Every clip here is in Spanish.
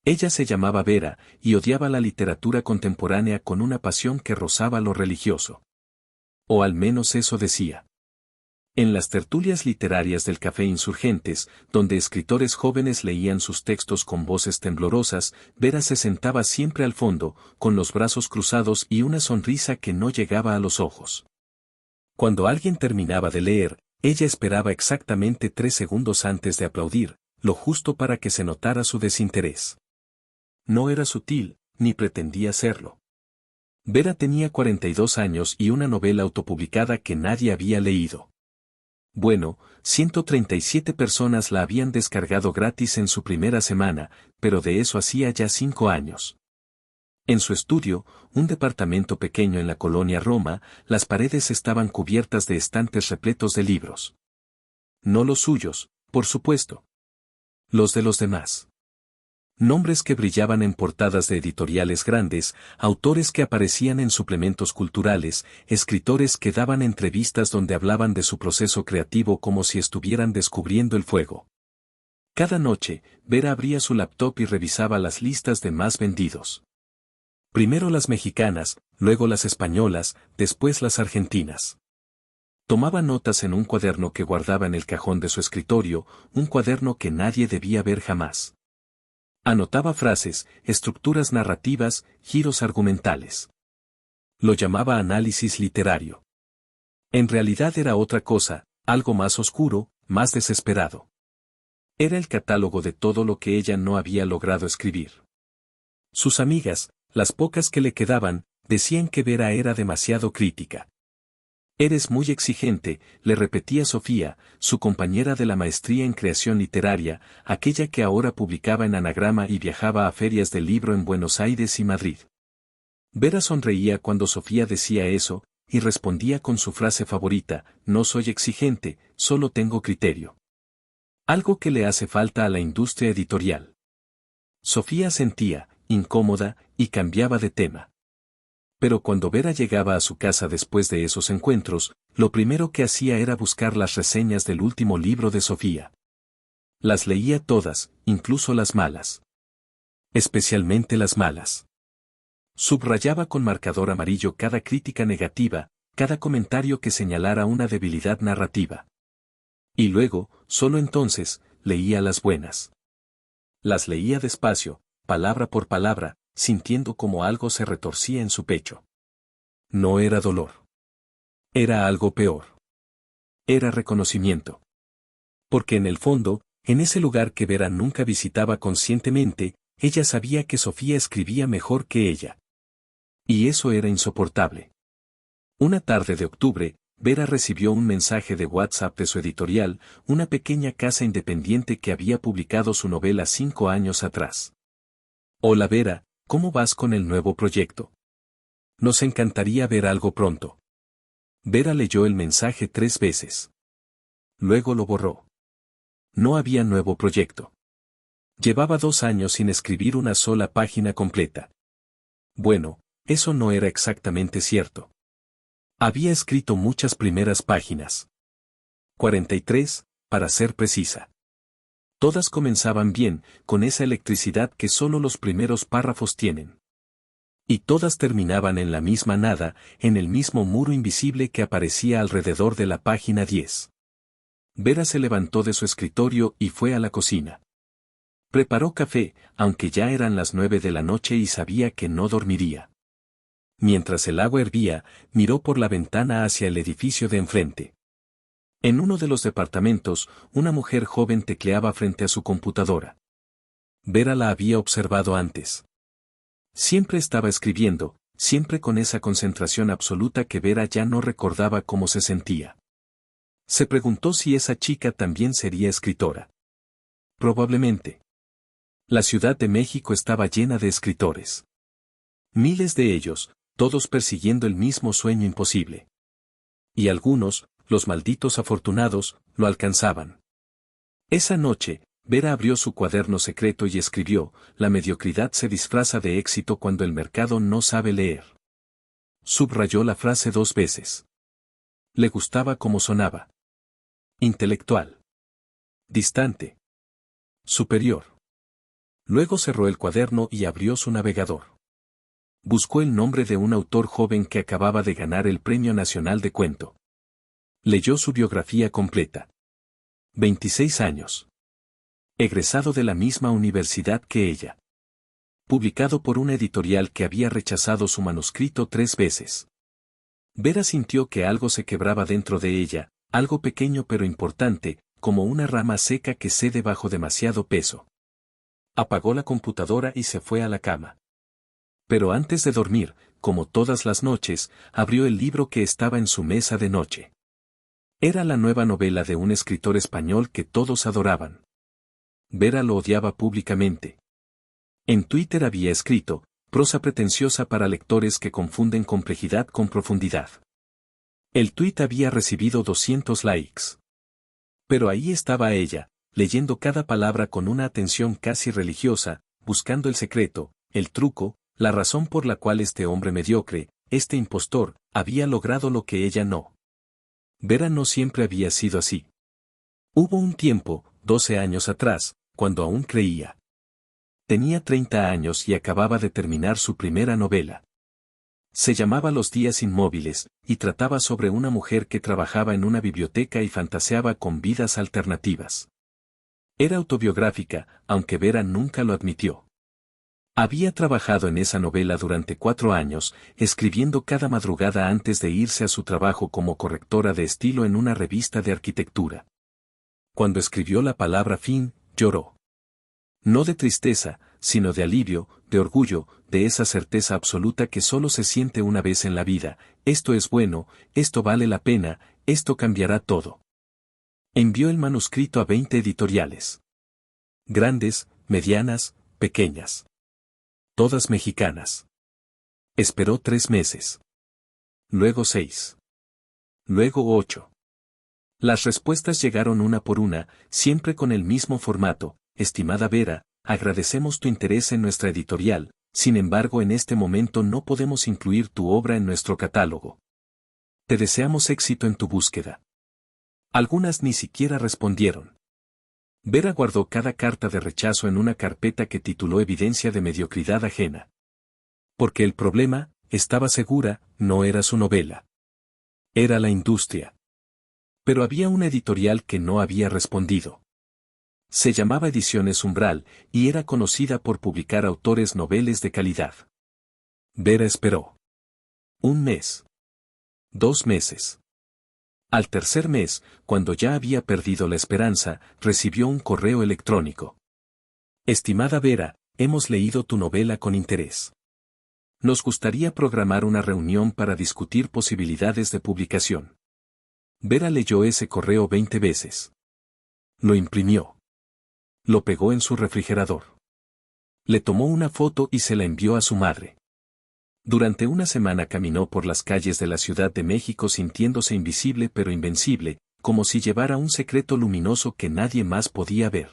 Ella se llamaba Vera, y odiaba la literatura contemporánea con una pasión que rozaba lo religioso. O al menos eso decía. En las tertulias literarias del Café Insurgentes, donde escritores jóvenes leían sus textos con voces temblorosas, Vera se sentaba siempre al fondo, con los brazos cruzados y una sonrisa que no llegaba a los ojos. Cuando alguien terminaba de leer, ella esperaba exactamente 3 segundos antes de aplaudir, lo justo para que se notara su desinterés. No era sutil, ni pretendía serlo. Vera tenía 42 años y una novela autopublicada que nadie había leído. Bueno, 137 personas la habían descargado gratis en su primera semana, pero de eso hacía ya 5 años. En su estudio, un departamento pequeño en la colonia Roma, las paredes estaban cubiertas de estantes repletos de libros. No los suyos, por supuesto. Los de los demás. Nombres que brillaban en portadas de editoriales grandes, autores que aparecían en suplementos culturales, escritores que daban entrevistas donde hablaban de su proceso creativo como si estuvieran descubriendo el fuego. Cada noche, Vera abría su laptop y revisaba las listas de más vendidos. Primero las mexicanas, luego las españolas, después las argentinas. Tomaba notas en un cuaderno que guardaba en el cajón de su escritorio, un cuaderno que nadie debía ver jamás. Anotaba frases, estructuras narrativas, giros argumentales. Lo llamaba análisis literario. En realidad era otra cosa, algo más oscuro, más desesperado. Era el catálogo de todo lo que ella no había logrado escribir. Sus amigas, las pocas que le quedaban, decían que Vera era demasiado crítica. Eres muy exigente, le repetía Sofía, su compañera de la maestría en creación literaria, aquella que ahora publicaba en Anagrama y viajaba a ferias del libro en Buenos Aires y Madrid. Vera sonreía cuando Sofía decía eso, y respondía con su frase favorita, no soy exigente, solo tengo criterio. Algo que le hace falta a la industria editorial. Sofía sentía, incómoda, y cambiaba de tema. Pero cuando Vera llegaba a su casa después de esos encuentros, lo primero que hacía era buscar las reseñas del último libro de Sofía. Las leía todas, incluso las malas. Especialmente las malas. Subrayaba con marcador amarillo cada crítica negativa, cada comentario que señalara una debilidad narrativa. Y luego, solo entonces, leía las buenas. Las leía despacio, palabra por palabra, sintiendo como algo se retorcía en su pecho. No era dolor. Era algo peor. Era reconocimiento. Porque en el fondo, en ese lugar que Vera nunca visitaba conscientemente, ella sabía que Sofía escribía mejor que ella. Y eso era insoportable. Una tarde de octubre, Vera recibió un mensaje de WhatsApp de su editorial, una pequeña casa independiente que había publicado su novela 5 años atrás. Hola Vera, ¿cómo vas con el nuevo proyecto? Nos encantaría ver algo pronto. Vera leyó el mensaje 3 veces. Luego lo borró. No había nuevo proyecto. Llevaba 2 años sin escribir una sola página completa. Bueno, eso no era exactamente cierto. Había escrito muchas primeras páginas. 43, para ser precisa. Todas comenzaban bien, con esa electricidad que solo los primeros párrafos tienen. Y todas terminaban en la misma nada, en el mismo muro invisible que aparecía alrededor de la página 10. Vera se levantó de su escritorio y fue a la cocina. Preparó café, aunque ya eran las 9 de la noche y sabía que no dormiría. Mientras el agua hervía, miró por la ventana hacia el edificio de enfrente. En uno de los departamentos, una mujer joven tecleaba frente a su computadora. Vera la había observado antes. Siempre estaba escribiendo, siempre con esa concentración absoluta que Vera ya no recordaba cómo se sentía. Se preguntó si esa chica también sería escritora. Probablemente. La Ciudad de México estaba llena de escritores. Miles de ellos, todos persiguiendo el mismo sueño imposible. Y algunos, los malditos afortunados, lo alcanzaban. Esa noche, Vera abrió su cuaderno secreto y escribió, la mediocridad se disfraza de éxito cuando el mercado no sabe leer. Subrayó la frase 2 veces. Le gustaba cómo sonaba. Intelectual. Distante. Superior. Luego cerró el cuaderno y abrió su navegador. Buscó el nombre de un autor joven que acababa de ganar el Premio Nacional de Cuento. Leyó su biografía completa. 26 años. Egresado de la misma universidad que ella. Publicado por una editorial que había rechazado su manuscrito 3 veces. Vera sintió que algo se quebraba dentro de ella, algo pequeño pero importante, como una rama seca que cede bajo demasiado peso. Apagó la computadora y se fue a la cama. Pero antes de dormir, como todas las noches, abrió el libro que estaba en su mesa de noche. Era la nueva novela de un escritor español que todos adoraban. Vera lo odiaba públicamente. En Twitter había escrito, prosa pretenciosa para lectores que confunden complejidad con profundidad. El tuit había recibido 200 likes. Pero ahí estaba ella, leyendo cada palabra con una atención casi religiosa, buscando el secreto, el truco, la razón por la cual este hombre mediocre, este impostor, había logrado lo que ella no. Vera no siempre había sido así. Hubo un tiempo, 12 años atrás, cuando aún creía. Tenía 30 años y acababa de terminar su primera novela. Se llamaba Los días inmóviles, y trataba sobre una mujer que trabajaba en una biblioteca y fantaseaba con vidas alternativas. Era autobiográfica, aunque Vera nunca lo admitió. Había trabajado en esa novela durante 4 años, escribiendo cada madrugada antes de irse a su trabajo como correctora de estilo en una revista de arquitectura. Cuando escribió la palabra fin, lloró. No de tristeza, sino de alivio, de orgullo, de esa certeza absoluta que solo se siente una vez en la vida: esto es bueno, esto vale la pena, esto cambiará todo. Envió el manuscrito a 20 editoriales. Grandes, medianas, pequeñas. Todas mexicanas. Esperó 3 meses. Luego 6. Luego 8. Las respuestas llegaron una por una, siempre con el mismo formato: estimada Vera, agradecemos tu interés en nuestra editorial, sin embargo en este momento no podemos incluir tu obra en nuestro catálogo. Te deseamos éxito en tu búsqueda. Algunas ni siquiera respondieron. Vera guardó cada carta de rechazo en una carpeta que tituló Evidencia de mediocridad ajena. Porque el problema, estaba segura, no era su novela. Era la industria. Pero había una editorial que no había respondido. Se llamaba Ediciones Umbral, y era conocida por publicar autores noveles de calidad. Vera esperó. 1 mes. 2 meses. Al tercer mes, cuando ya había perdido la esperanza, recibió un correo electrónico. Estimada Vera, hemos leído tu novela con interés. Nos gustaría programar una reunión para discutir posibilidades de publicación. Vera leyó ese correo 20 veces. Lo imprimió. Lo pegó en su refrigerador. Le tomó una foto y se la envió a su madre. Durante una semana caminó por las calles de la Ciudad de México sintiéndose invisible pero invencible, como si llevara un secreto luminoso que nadie más podía ver.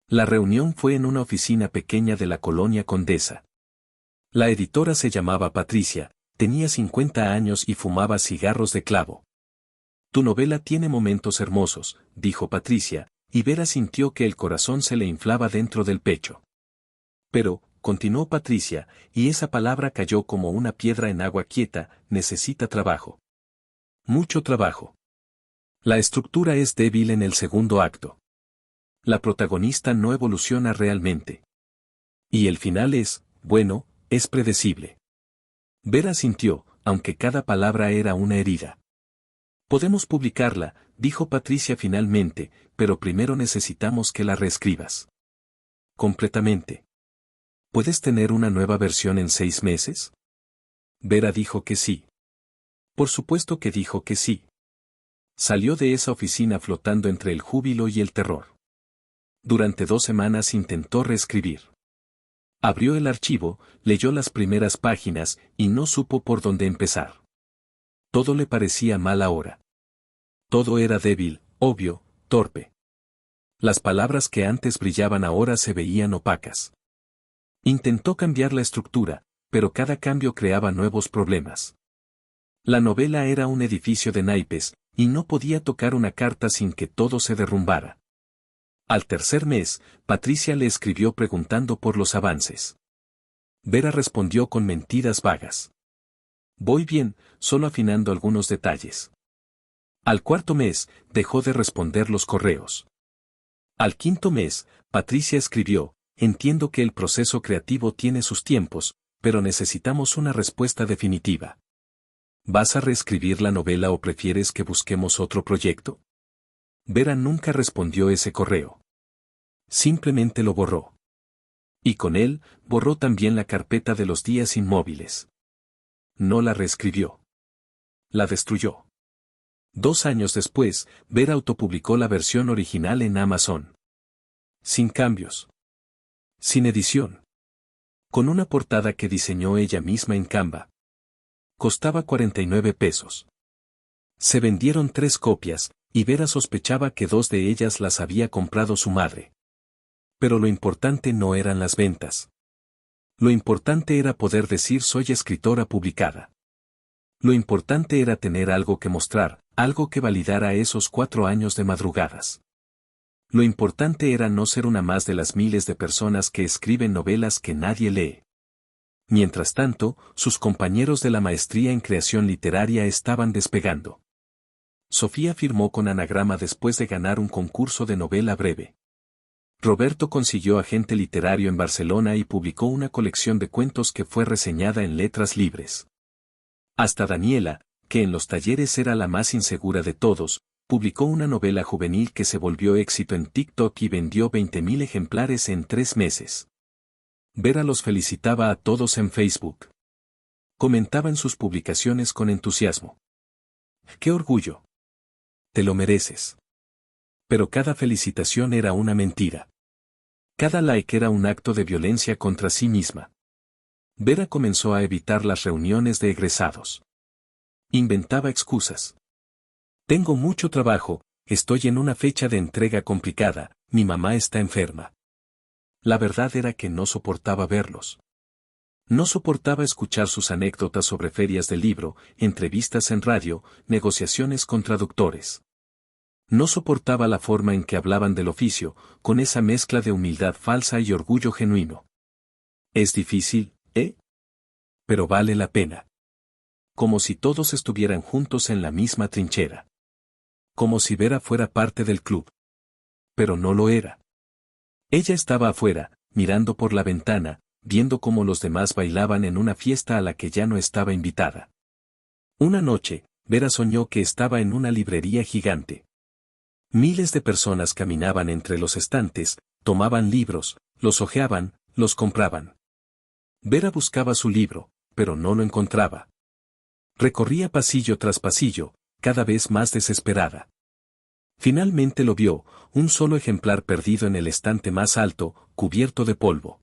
La reunión fue en una oficina pequeña de la colonia Condesa. La editora se llamaba Patricia, tenía 50 años y fumaba cigarros de clavo. Tu novela tiene momentos hermosos, dijo Patricia, y Vera sintió que el corazón se le inflaba dentro del pecho. Pero, continuó Patricia, y esa palabra cayó como una piedra en agua quieta, necesita trabajo. Mucho trabajo. La estructura es débil en el segundo acto. La protagonista no evoluciona realmente. Y el final es, bueno, es predecible. Vera sintió, aunque cada palabra era una herida. Podemos publicarla, dijo Patricia finalmente, pero primero necesitamos que la reescribas. Completamente. ¿Puedes tener una nueva versión en 6 meses? Vera dijo que sí. Por supuesto que dijo que sí. Salió de esa oficina flotando entre el júbilo y el terror. Durante 2 semanas intentó reescribir. Abrió el archivo, leyó las primeras páginas, y no supo por dónde empezar. Todo le parecía mal ahora. Todo era débil, obvio, torpe. Las palabras que antes brillaban ahora se veían opacas. Intentó cambiar la estructura, pero cada cambio creaba nuevos problemas. La novela era un edificio de naipes, y no podía tocar una carta sin que todo se derrumbara. Al tercer mes, Patricia le escribió preguntando por los avances. Vera respondió con mentiras vagas. Voy bien, solo afinando algunos detalles. Al cuarto mes, dejó de responder los correos. Al quinto mes, Patricia escribió, entiendo que el proceso creativo tiene sus tiempos, pero necesitamos una respuesta definitiva. ¿Vas a reescribir la novela o prefieres que busquemos otro proyecto? Vera nunca respondió ese correo. Simplemente lo borró. Y con él, borró también la carpeta de los días inmóviles. No la reescribió. La destruyó. 2 años después, Vera autopublicó la versión original en Amazon. Sin cambios. Sin edición. Con una portada que diseñó ella misma en Canva. Costaba 49 pesos. Se vendieron 3 copias, y Vera sospechaba que 2 de ellas las había comprado su madre. Pero lo importante no eran las ventas. Lo importante era poder decir soy escritora publicada. Lo importante era tener algo que mostrar, algo que validara esos 4 años de madrugadas. Lo importante era no ser una más de las miles de personas que escriben novelas que nadie lee. Mientras tanto, sus compañeros de la maestría en creación literaria estaban despegando. Sofía firmó con Anagrama después de ganar un concurso de novela breve. Roberto consiguió agente literario en Barcelona y publicó una colección de cuentos que fue reseñada en Letras Libres. Hasta Daniela, que en los talleres era la más insegura de todos, publicó una novela juvenil que se volvió éxito en TikTok y vendió 20.000 ejemplares en 3 meses. Vera los felicitaba a todos en Facebook. Comentaba en sus publicaciones con entusiasmo. ¡Qué orgullo! Te lo mereces. Pero cada felicitación era una mentira. Cada like era un acto de violencia contra sí misma. Vera comenzó a evitar las reuniones de egresados. Inventaba excusas. Tengo mucho trabajo, estoy en una fecha de entrega complicada, mi mamá está enferma. La verdad era que no soportaba verlos. No soportaba escuchar sus anécdotas sobre ferias del libro, entrevistas en radio, negociaciones con traductores. No soportaba la forma en que hablaban del oficio, con esa mezcla de humildad falsa y orgullo genuino. Es difícil, ¿eh? Pero vale la pena. Como si todos estuvieran juntos en la misma trinchera. Como si Vera fuera parte del club. Pero no lo era. Ella estaba afuera, mirando por la ventana, viendo cómo los demás bailaban en una fiesta a la que ya no estaba invitada. Una noche, Vera soñó que estaba en una librería gigante. Miles de personas caminaban entre los estantes, tomaban libros, los hojeaban, los compraban. Vera buscaba su libro, pero no lo encontraba. Recorría pasillo tras pasillo, cada vez más desesperada. Finalmente lo vio, un solo ejemplar perdido en el estante más alto, cubierto de polvo.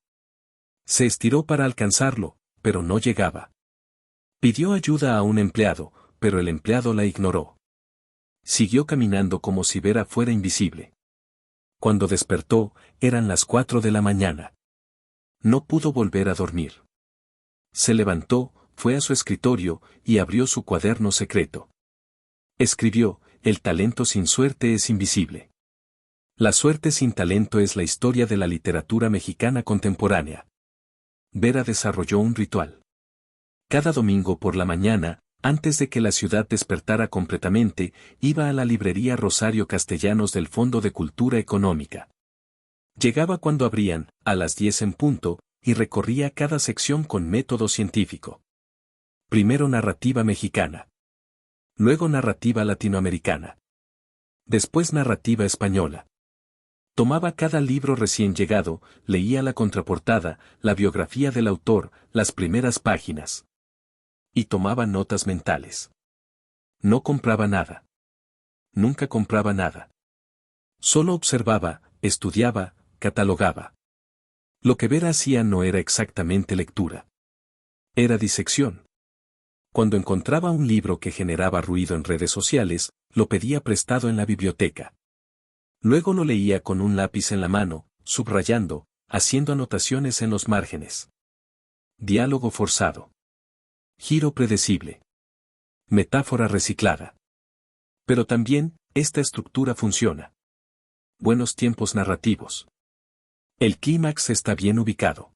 Se estiró para alcanzarlo, pero no llegaba. Pidió ayuda a un empleado, pero el empleado la ignoró. Siguió caminando como si Vera fuera invisible. Cuando despertó, eran las 4 de la mañana. No pudo volver a dormir. Se levantó, fue a su escritorio, y abrió su cuaderno secreto. Escribió, el talento sin suerte es invisible. La suerte sin talento es la historia de la literatura mexicana contemporánea. Vera desarrolló un ritual. Cada domingo por la mañana, antes de que la ciudad despertara completamente, iba a la librería Rosario Castellanos del Fondo de Cultura Económica. Llegaba cuando abrían, a las 10 en punto, y recorría cada sección con método científico. Primero narrativa mexicana. Luego narrativa latinoamericana. Después narrativa española. Tomaba cada libro recién llegado, leía la contraportada, la biografía del autor, las primeras páginas. Y tomaba notas mentales. No compraba nada. Nunca compraba nada. Solo observaba, estudiaba, catalogaba. Lo que Vera hacía no era exactamente lectura. Era disección. Cuando encontraba un libro que generaba ruido en redes sociales, lo pedía prestado en la biblioteca. Luego lo leía con un lápiz en la mano, subrayando, haciendo anotaciones en los márgenes. Diálogo forzado. Giro predecible. Metáfora reciclada. Pero también, esta estructura funciona. Buenos tiempos narrativos. El clímax está bien ubicado.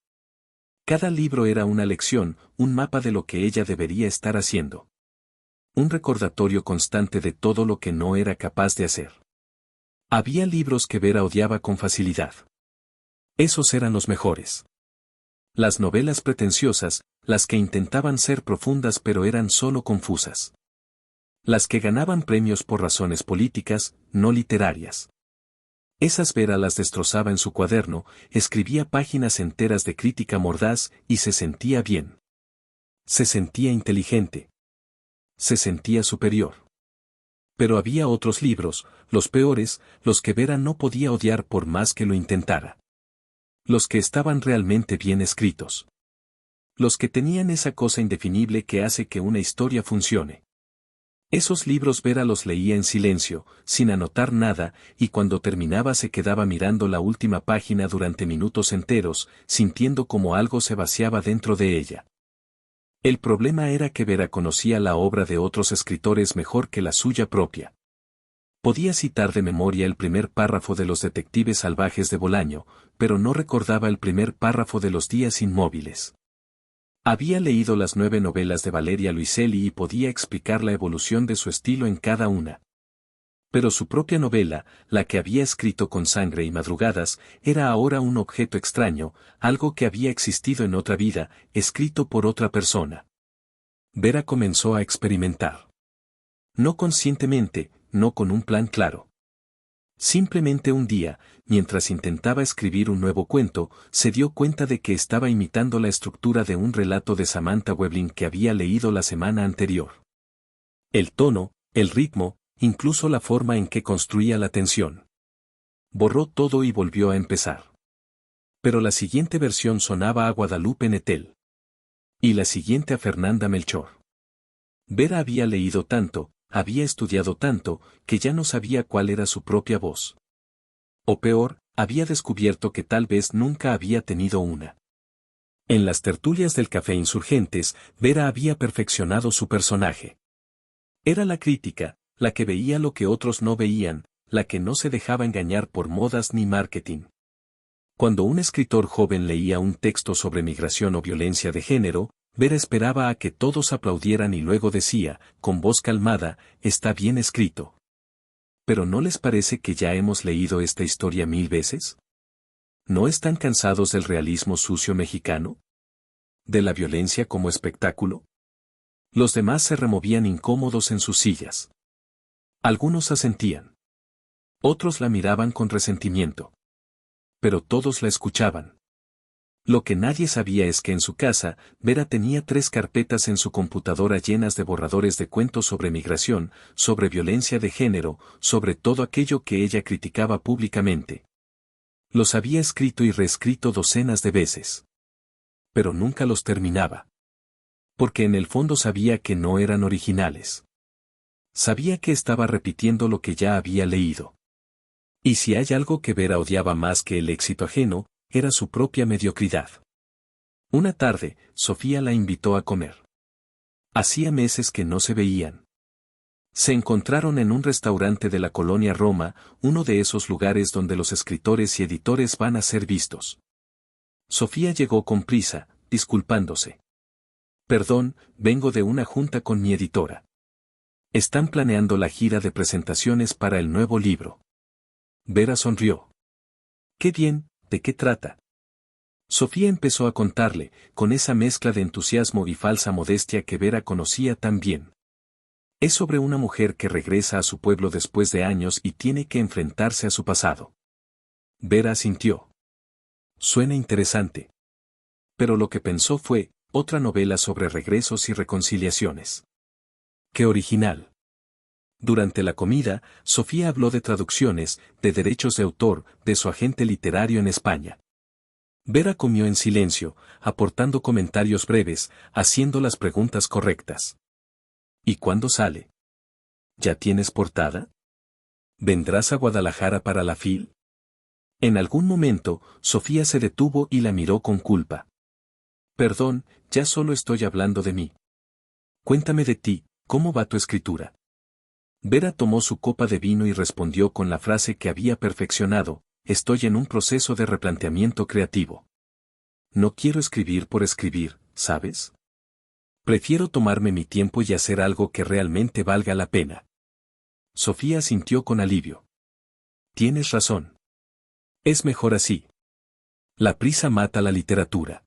Cada libro era una lección, un mapa de lo que ella debería estar haciendo. Un recordatorio constante de todo lo que no era capaz de hacer. Había libros que Vera odiaba con facilidad. Esos eran los mejores. Las novelas pretenciosas, las que intentaban ser profundas pero eran solo confusas. Las que ganaban premios por razones políticas, no literarias. Esas Vera las destrozaba en su cuaderno, escribía páginas enteras de crítica mordaz y se sentía bien. Se sentía inteligente. Se sentía superior. Pero había otros libros, los peores, los que Vera no podía odiar por más que lo intentara. Los que estaban realmente bien escritos. Los que tenían esa cosa indefinible que hace que una historia funcione. Esos libros Vera los leía en silencio, sin anotar nada, y cuando terminaba se quedaba mirando la última página durante minutos enteros, sintiendo como algo se vaciaba dentro de ella. El problema era que Vera conocía la obra de otros escritores mejor que la suya propia. Podía citar de memoria el primer párrafo de Los detectives salvajes de Bolaño, pero no recordaba el primer párrafo de Los días inmóviles. Había leído las 9 novelas de Valeria Luiselli y podía explicar la evolución de su estilo en cada una. Pero su propia novela, la que había escrito con sangre y madrugadas, era ahora un objeto extraño, algo que había existido en otra vida, escrito por otra persona. Vera comenzó a experimentar. No conscientemente, no con un plan claro. Simplemente un día, mientras intentaba escribir un nuevo cuento, se dio cuenta de que estaba imitando la estructura de un relato de Samantha Webling que había leído la semana anterior. El tono, el ritmo, incluso la forma en que construía la tensión. Borró todo y volvió a empezar. Pero la siguiente versión sonaba a Guadalupe Nettel. Y la siguiente a Fernanda Melchor. Vera había leído tanto, había estudiado tanto, que ya no sabía cuál era su propia voz. O peor, había descubierto que tal vez nunca había tenido una. En las tertulias del Café Insurgentes, Vera había perfeccionado su personaje. Era la crítica, la que veía lo que otros no veían, la que no se dejaba engañar por modas ni marketing. Cuando un escritor joven leía un texto sobre migración o violencia de género, Vera esperaba a que todos aplaudieran y luego decía, con voz calmada, está bien escrito. ¿Pero no les parece que ya hemos leído esta historia 1000 veces? ¿No están cansados del realismo sucio mexicano? ¿De la violencia como espectáculo? Los demás se removían incómodos en sus sillas. Algunos asentían. Otros la miraban con resentimiento. Pero todos la escuchaban. Lo que nadie sabía es que en su casa, Vera tenía 3 carpetas en su computadora llenas de borradores de cuentos sobre migración, sobre violencia de género, sobre todo aquello que ella criticaba públicamente. Los había escrito y reescrito docenas de veces. Pero nunca los terminaba. Porque en el fondo sabía que no eran originales. Sabía que estaba repitiendo lo que ya había leído. Y si hay algo que Vera odiaba más que el éxito ajeno, era su propia mediocridad. Una tarde, Sofía la invitó a comer. Hacía meses que no se veían. Se encontraron en un restaurante de la colonia Roma, uno de esos lugares donde los escritores y editores van a ser vistos. Sofía llegó con prisa, disculpándose. Perdón, vengo de una junta con mi editora. Están planeando la gira de presentaciones para el nuevo libro. Vera sonrió. Qué bien. ¿De qué trata? Sofía empezó a contarle, con esa mezcla de entusiasmo y falsa modestia que Vera conocía tan bien. Es sobre una mujer que regresa a su pueblo después de años y tiene que enfrentarse a su pasado. Vera asintió. Suena interesante. Pero lo que pensó fue, otra novela sobre regresos y reconciliaciones. ¡Qué original! Durante la comida, Sofía habló de traducciones, de derechos de autor, de su agente literario en España. Vera comió en silencio, aportando comentarios breves, haciendo las preguntas correctas. ¿Y cuándo sale? ¿Ya tienes portada? ¿Vendrás a Guadalajara para la FIL? En algún momento, Sofía se detuvo y la miró con culpa. Perdón, ya solo estoy hablando de mí. Cuéntame de ti, ¿cómo va tu escritura? Vera tomó su copa de vino y respondió con la frase que había perfeccionado: estoy en un proceso de replanteamiento creativo. No quiero escribir por escribir, ¿sabes? Prefiero tomarme mi tiempo y hacer algo que realmente valga la pena. Sofía sintió con alivio. Tienes razón. Es mejor así. La prisa mata la literatura.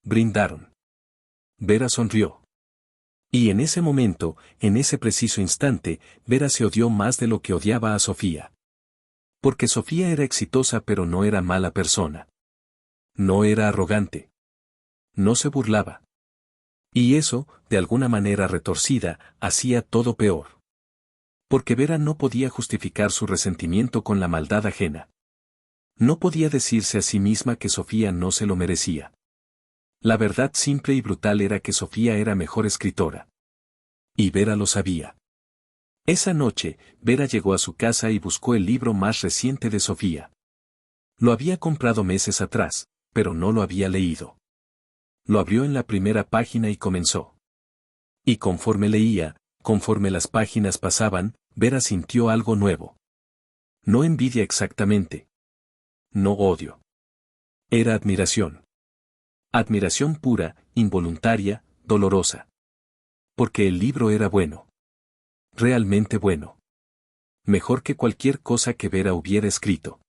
Brindaron. Vera sonrió. Y en ese momento, en ese preciso instante, Vera se odió más de lo que odiaba a Sofía. Porque Sofía era exitosa pero no era mala persona. No era arrogante. No se burlaba. Y eso, de alguna manera retorcida, hacía todo peor. Porque Vera no podía justificar su resentimiento con la maldad ajena. No podía decirse a sí misma que Sofía no se lo merecía. La verdad simple y brutal era que Sofía era mejor escritora. Y Vera lo sabía. Esa noche, Vera llegó a su casa y buscó el libro más reciente de Sofía. Lo había comprado meses atrás, pero no lo había leído. Lo abrió en la primera página y comenzó. Y conforme leía, conforme las páginas pasaban, Vera sintió algo nuevo. No envidia exactamente. No odio. Era admiración. Admiración pura, involuntaria, dolorosa. Porque el libro era bueno. Realmente bueno. Mejor que cualquier cosa que Vera hubiera escrito.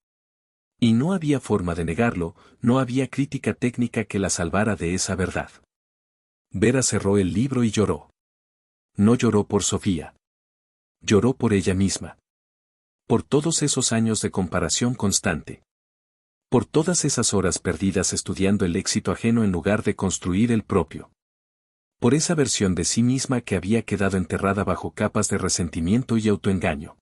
Y no había forma de negarlo, no había crítica técnica que la salvara de esa verdad. Vera cerró el libro y lloró. No lloró por Sofía. Lloró por ella misma. Por todos esos años de comparación constante. Por todas esas horas perdidas estudiando el éxito ajeno en lugar de construir el propio. Por esa versión de sí misma que había quedado enterrada bajo capas de resentimiento y autoengaño.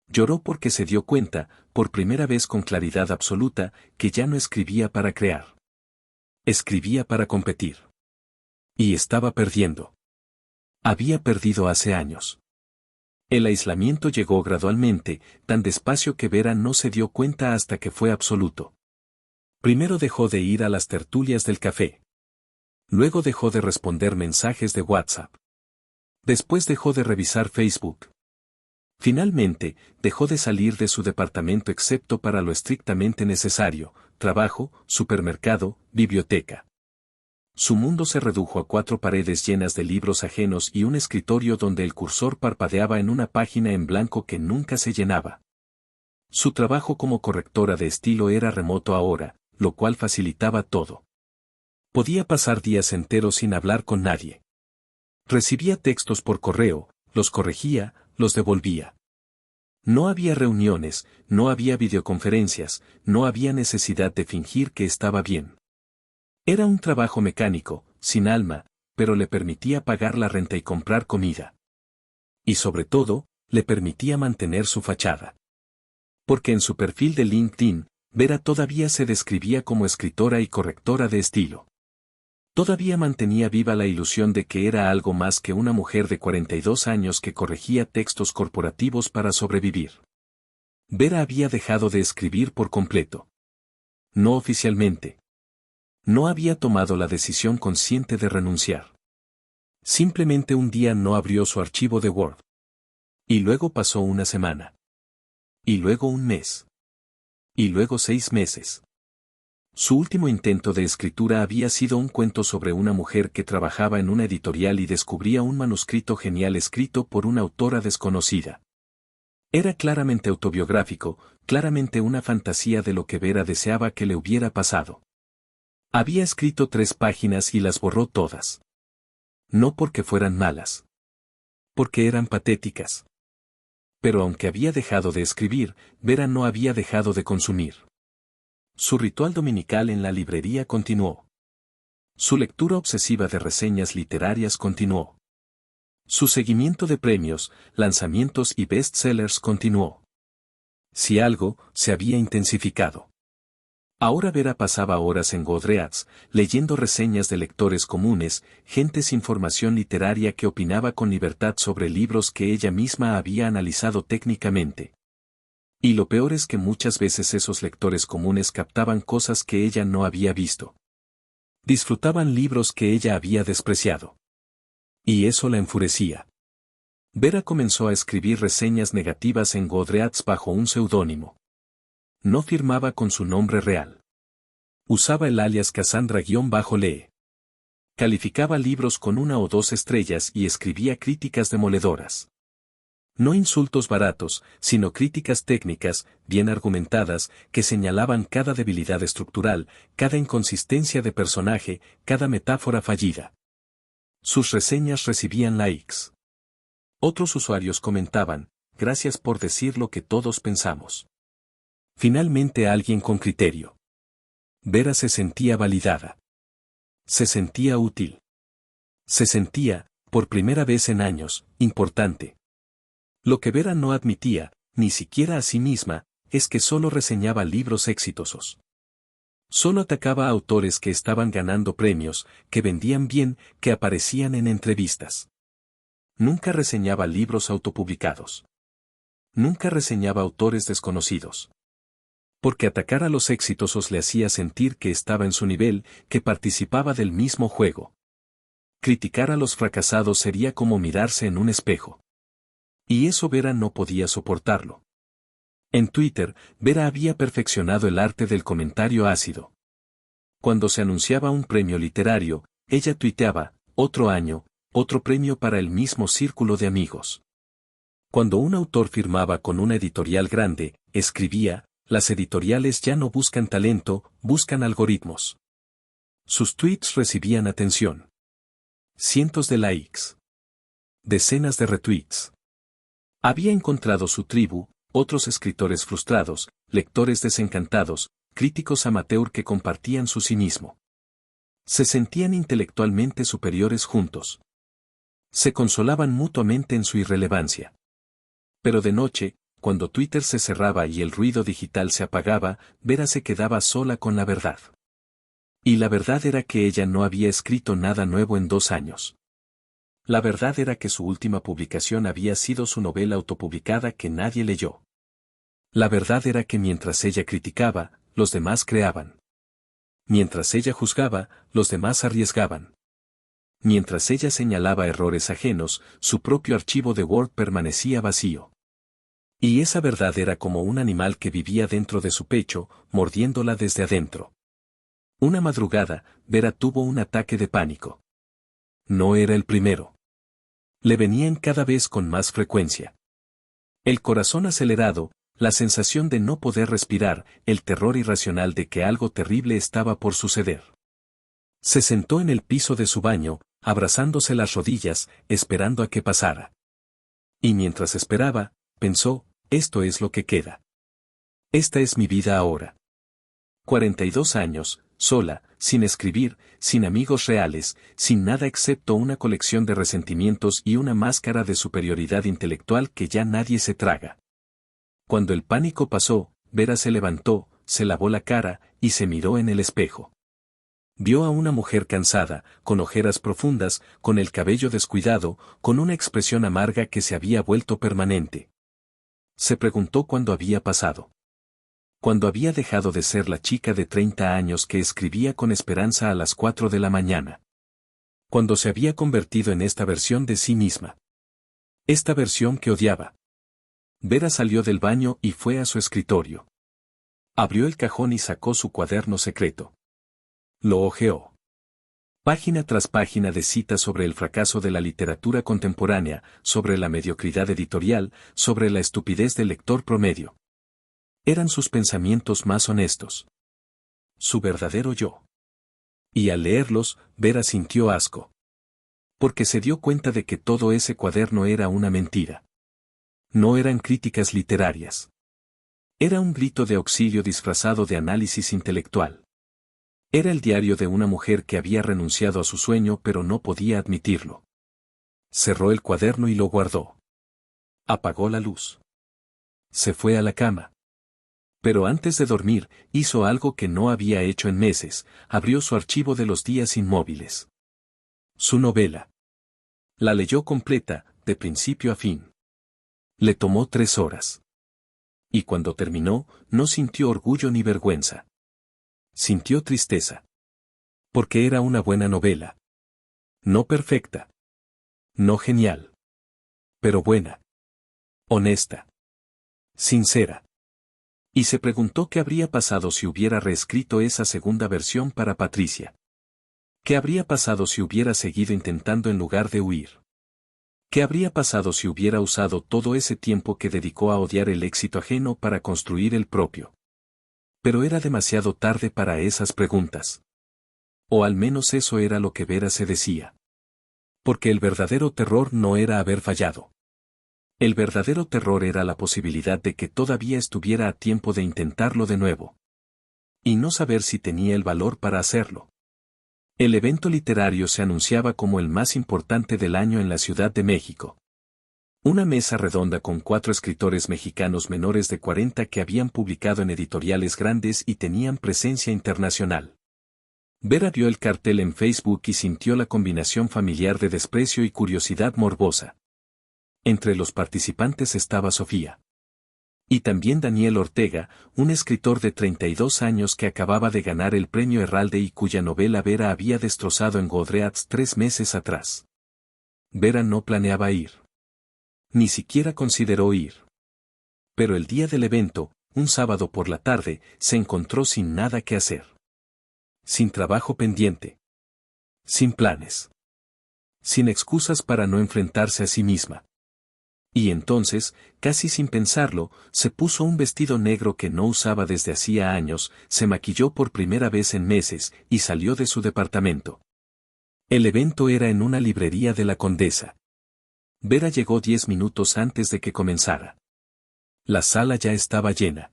Lloró porque se dio cuenta, por primera vez con claridad absoluta, que ya no escribía para crear. Escribía para competir. Y estaba perdiendo. Había perdido hace años. El aislamiento llegó gradualmente, tan despacio que Vera no se dio cuenta hasta que fue absoluto. Primero dejó de ir a las tertulias del café. Luego dejó de responder mensajes de WhatsApp. Después dejó de revisar Facebook. Finalmente, dejó de salir de su departamento excepto para lo estrictamente necesario: trabajo, supermercado, biblioteca. Su mundo se redujo a 4 paredes llenas de libros ajenos y un escritorio donde el cursor parpadeaba en una página en blanco que nunca se llenaba. Su trabajo como correctora de estilo era remoto ahora, lo cual facilitaba todo. Podía pasar días enteros sin hablar con nadie. Recibía textos por correo, los corregía, los devolvía. No había reuniones, no había videoconferencias, no había necesidad de fingir que estaba bien. Era un trabajo mecánico, sin alma, pero le permitía pagar la renta y comprar comida. Y sobre todo, le permitía mantener su fachada. Porque en su perfil de LinkedIn, Vera todavía se describía como escritora y correctora de estilo. Todavía mantenía viva la ilusión de que era algo más que una mujer de 42 años que corregía textos corporativos para sobrevivir. Vera había dejado de escribir por completo. No oficialmente. No había tomado la decisión consciente de renunciar. Simplemente un día no abrió su archivo de Word. Y luego pasó una semana. Y luego un mes. Y luego 6 meses. Su último intento de escritura había sido un cuento sobre una mujer que trabajaba en una editorial y descubría un manuscrito genial escrito por una autora desconocida. Era claramente autobiográfico, claramente una fantasía de lo que Vera deseaba que le hubiera pasado. Había escrito 3 páginas y las borró todas. No porque fueran malas. Porque eran patéticas. Pero aunque había dejado de escribir, Vera no había dejado de consumir. Su ritual dominical en la librería continuó. Su lectura obsesiva de reseñas literarias continuó. Su seguimiento de premios, lanzamientos y bestsellers continuó. Si algo, se había intensificado. Ahora Vera pasaba horas en Goodreads, leyendo reseñas de lectores comunes, gente sin formación literaria que opinaba con libertad sobre libros que ella misma había analizado técnicamente. Y lo peor es que muchas veces esos lectores comunes captaban cosas que ella no había visto. Disfrutaban libros que ella había despreciado. Y eso la enfurecía. Vera comenzó a escribir reseñas negativas en Goodreads bajo un seudónimo. No firmaba con su nombre real. Usaba el alias Cassandra-Lee. Calificaba libros con 1 o 2 estrellas y escribía críticas demoledoras. No insultos baratos, sino críticas técnicas, bien argumentadas, que señalaban cada debilidad estructural, cada inconsistencia de personaje, cada metáfora fallida. Sus reseñas recibían likes. Otros usuarios comentaban, gracias por decir lo que todos pensamos. Finalmente alguien con criterio. Vera se sentía validada. Se sentía útil. Se sentía, por primera vez en años, importante. Lo que Vera no admitía, ni siquiera a sí misma, es que solo reseñaba libros exitosos. Solo atacaba a autores que estaban ganando premios, que vendían bien, que aparecían en entrevistas. Nunca reseñaba libros autopublicados. Nunca reseñaba autores desconocidos. Porque atacar a los exitosos le hacía sentir que estaba en su nivel, que participaba del mismo juego. Criticar a los fracasados sería como mirarse en un espejo. Y eso Vera no podía soportarlo. En Twitter, Vera había perfeccionado el arte del comentario ácido. Cuando se anunciaba un premio literario, ella tuiteaba, otro año, otro premio para el mismo círculo de amigos. Cuando un autor firmaba con una editorial grande, escribía, las editoriales ya no buscan talento, buscan algoritmos. Sus tweets recibían atención. Cientos de likes. Decenas de retweets. Había encontrado su tribu, otros escritores frustrados, lectores desencantados, críticos amateur que compartían su cinismo. Se sentían intelectualmente superiores juntos. Se consolaban mutuamente en su irrelevancia. Pero de noche, cuando Twitter se cerraba y el ruido digital se apagaba, Vera se quedaba sola con la verdad. Y la verdad era que ella no había escrito nada nuevo en 2 años. La verdad era que su última publicación había sido su novela autopublicada que nadie leyó. La verdad era que mientras ella criticaba, los demás creaban. Mientras ella juzgaba, los demás arriesgaban. Mientras ella señalaba errores ajenos, su propio archivo de Word permanecía vacío. Y esa verdad era como un animal que vivía dentro de su pecho, mordiéndola desde adentro. Una madrugada, Vera tuvo un ataque de pánico. No era el primero. Le venían cada vez con más frecuencia. El corazón acelerado, la sensación de no poder respirar, el terror irracional de que algo terrible estaba por suceder. Se sentó en el piso de su baño, abrazándose las rodillas, esperando a que pasara. Y mientras esperaba, pensó, esto es lo que queda. Esta es mi vida ahora. 42 años, sola, sin escribir, sin amigos reales, sin nada excepto una colección de resentimientos y una máscara de superioridad intelectual que ya nadie se traga. Cuando el pánico pasó, Vera se levantó, se lavó la cara, y se miró en el espejo. Vio a una mujer cansada, con ojeras profundas, con el cabello descuidado, con una expresión amarga que se había vuelto permanente. Se preguntó cuándo había pasado. Cuando había dejado de ser la chica de 30 años que escribía con esperanza a las 4 de la mañana. Cuando se había convertido en esta versión de sí misma. Esta versión que odiaba. Vera salió del baño y fue a su escritorio. Abrió el cajón y sacó su cuaderno secreto. Lo hojeó. Página tras página de citas sobre el fracaso de la literatura contemporánea, sobre la mediocridad editorial, sobre la estupidez del lector promedio. Eran sus pensamientos más honestos. Su verdadero yo. Y al leerlos, Vera sintió asco. Porque se dio cuenta de que todo ese cuaderno era una mentira. No eran críticas literarias. Era un grito de auxilio disfrazado de análisis intelectual. Era el diario de una mujer que había renunciado a su sueño pero no podía admitirlo. Cerró el cuaderno y lo guardó. Apagó la luz. Se fue a la cama. Pero antes de dormir, hizo algo que no había hecho en meses, abrió su archivo de los días inmóviles. Su novela. La leyó completa, de principio a fin. Le tomó 3 horas. Y cuando terminó, no sintió orgullo ni vergüenza. Sintió tristeza. Porque era una buena novela. No perfecta. No genial. Pero buena. Honesta. Sincera. Y se preguntó qué habría pasado si hubiera reescrito esa segunda versión para Patricia. ¿Qué habría pasado si hubiera seguido intentando en lugar de huir? ¿Qué habría pasado si hubiera usado todo ese tiempo que dedicó a odiar el éxito ajeno para construir el propio? Pero era demasiado tarde para esas preguntas. O al menos eso era lo que Vera se decía. Porque el verdadero terror no era haber fallado. El verdadero terror era la posibilidad de que todavía estuviera a tiempo de intentarlo de nuevo. Y no saber si tenía el valor para hacerlo. El evento literario se anunciaba como el más importante del año en la Ciudad de México. Una mesa redonda con 4 escritores mexicanos menores de 40 que habían publicado en editoriales grandes y tenían presencia internacional. Vera vio el cartel en Facebook y sintió la combinación familiar de desprecio y curiosidad morbosa. Entre los participantes estaba Sofía. Y también Daniel Ortega, un escritor de 32 años que acababa de ganar el premio Herralde y cuya novela Vera había destrozado en Goodreads 3 meses atrás. Vera no planeaba ir. Ni siquiera consideró ir. Pero el día del evento, un sábado por la tarde, se encontró sin nada que hacer. Sin trabajo pendiente. Sin planes. Sin excusas para no enfrentarse a sí misma. Y entonces, casi sin pensarlo, se puso un vestido negro que no usaba desde hacía años, se maquilló por primera vez en meses, y salió de su departamento. El evento era en una librería de la Condesa. Vera llegó 10 minutos antes de que comenzara. La sala ya estaba llena.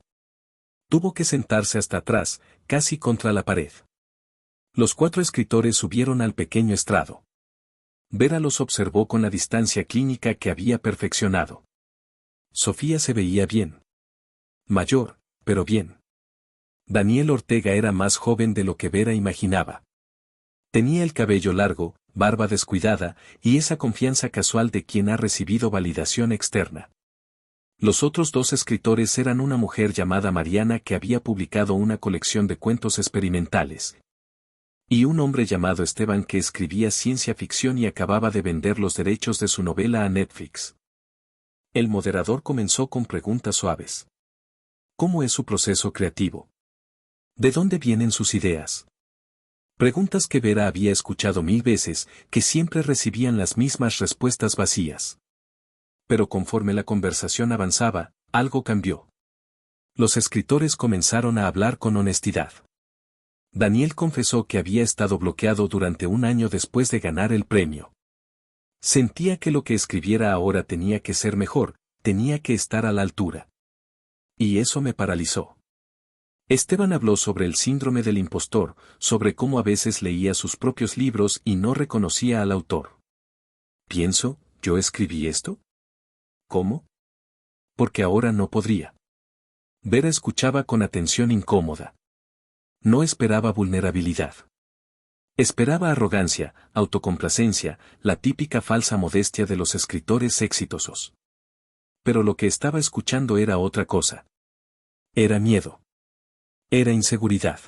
Tuvo que sentarse hasta atrás, casi contra la pared. Los 4 escritores subieron al pequeño estrado. Vera los observó con la distancia clínica que había perfeccionado. Sofía se veía bien. Mayor, pero bien. Daniel Ortega era más joven de lo que Vera imaginaba. Tenía el cabello largo, barba descuidada, y esa confianza casual de quien ha recibido validación externa. Los otros 2 escritores eran una mujer llamada Mariana que había publicado una colección de cuentos experimentales. Y un hombre llamado Esteban que escribía ciencia ficción y acababa de vender los derechos de su novela a Netflix. El moderador comenzó con preguntas suaves. ¿Cómo es su proceso creativo? ¿De dónde vienen sus ideas? Preguntas que Vera había escuchado 1000 veces, que siempre recibían las mismas respuestas vacías. Pero conforme la conversación avanzaba, algo cambió. Los escritores comenzaron a hablar con honestidad. Daniel confesó que había estado bloqueado durante un año después de ganar el premio. Sentía que lo que escribiera ahora tenía que ser mejor, tenía que estar a la altura. Y eso me paralizó. Esteban habló sobre el síndrome del impostor, sobre cómo a veces leía sus propios libros y no reconocía al autor. Pienso, ¿yo escribí esto? ¿Cómo? Porque ahora no podría. Vera escuchaba con atención incómoda. No esperaba vulnerabilidad. Esperaba arrogancia, autocomplacencia, la típica falsa modestia de los escritores exitosos. Pero lo que estaba escuchando era otra cosa. Era miedo. Era inseguridad.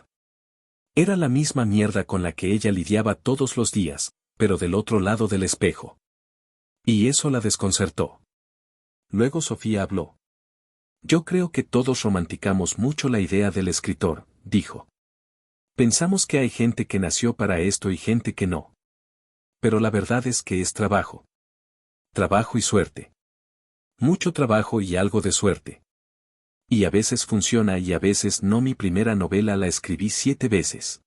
Era la misma mierda con la que ella lidiaba todos los días, pero del otro lado del espejo. Y eso la desconcertó. Luego Sofía habló. Yo creo que todos romanticamos mucho la idea del escritor, dijo. Pensamos que hay gente que nació para esto y gente que no. Pero la verdad es que es trabajo. Trabajo y suerte. Mucho trabajo y algo de suerte. Y a veces funciona y a veces no. Mi primera novela la escribí 7 veces.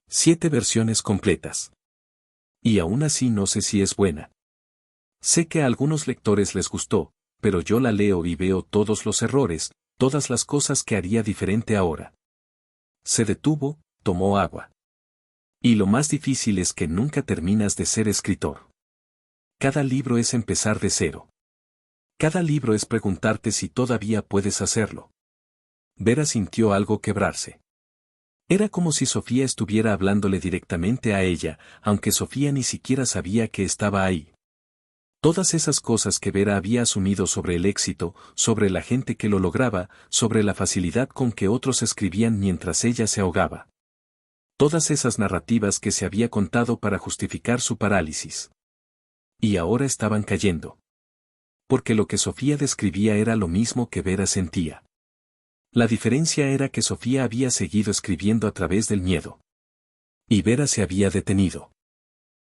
7 versiones completas. Y aún así no sé si es buena. Sé que a algunos lectores les gustó, pero yo la leo y veo todos los errores, todas las cosas que haría diferente ahora. Se detuvo, tomó agua. Y lo más difícil es que nunca terminas de ser escritor. Cada libro es empezar de cero. Cada libro es preguntarte si todavía puedes hacerlo. Vera sintió algo quebrarse. Era como si Sofía estuviera hablándole directamente a ella, aunque Sofía ni siquiera sabía que estaba ahí. Todas esas cosas que Vera había asumido sobre el éxito, sobre la gente que lo lograba, sobre la facilidad con que otros escribían mientras ella se ahogaba. Todas esas narrativas que se había contado para justificar su parálisis. Y ahora estaban cayendo. porque lo que Sofía describía era lo mismo que Vera sentía. La diferencia era que Sofía había seguido escribiendo a través del miedo. Y Vera se había detenido.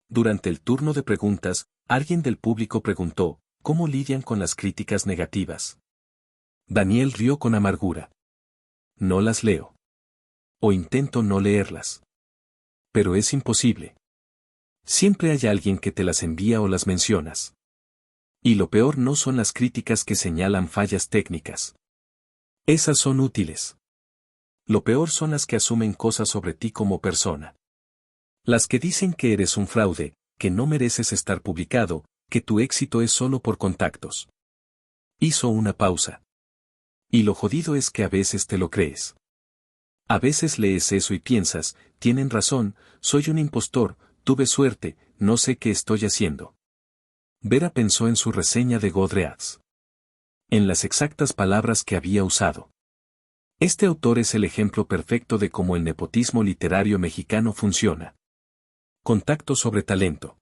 Durante el turno de preguntas, alguien del público preguntó, ¿cómo lidian con las críticas negativas? Daniel rió con amargura. No las leo. O intento no leerlas. Pero es imposible. Siempre hay alguien que te las envía o las mencionas. Y lo peor no son las críticas que señalan fallas técnicas. Esas son útiles. Lo peor son las que asumen cosas sobre ti como persona. Las que dicen que eres un fraude, que no mereces estar publicado, que tu éxito es solo por contactos. Hizo una pausa. Y lo jodido es que a veces te lo crees. A veces lees eso y piensas, tienen razón, soy un impostor, tuve suerte, no sé qué estoy haciendo. Vera pensó en su reseña de Goodreads. En las exactas palabras que había usado. Este autor es el ejemplo perfecto de cómo el nepotismo literario mexicano funciona. Contacto sobre talento.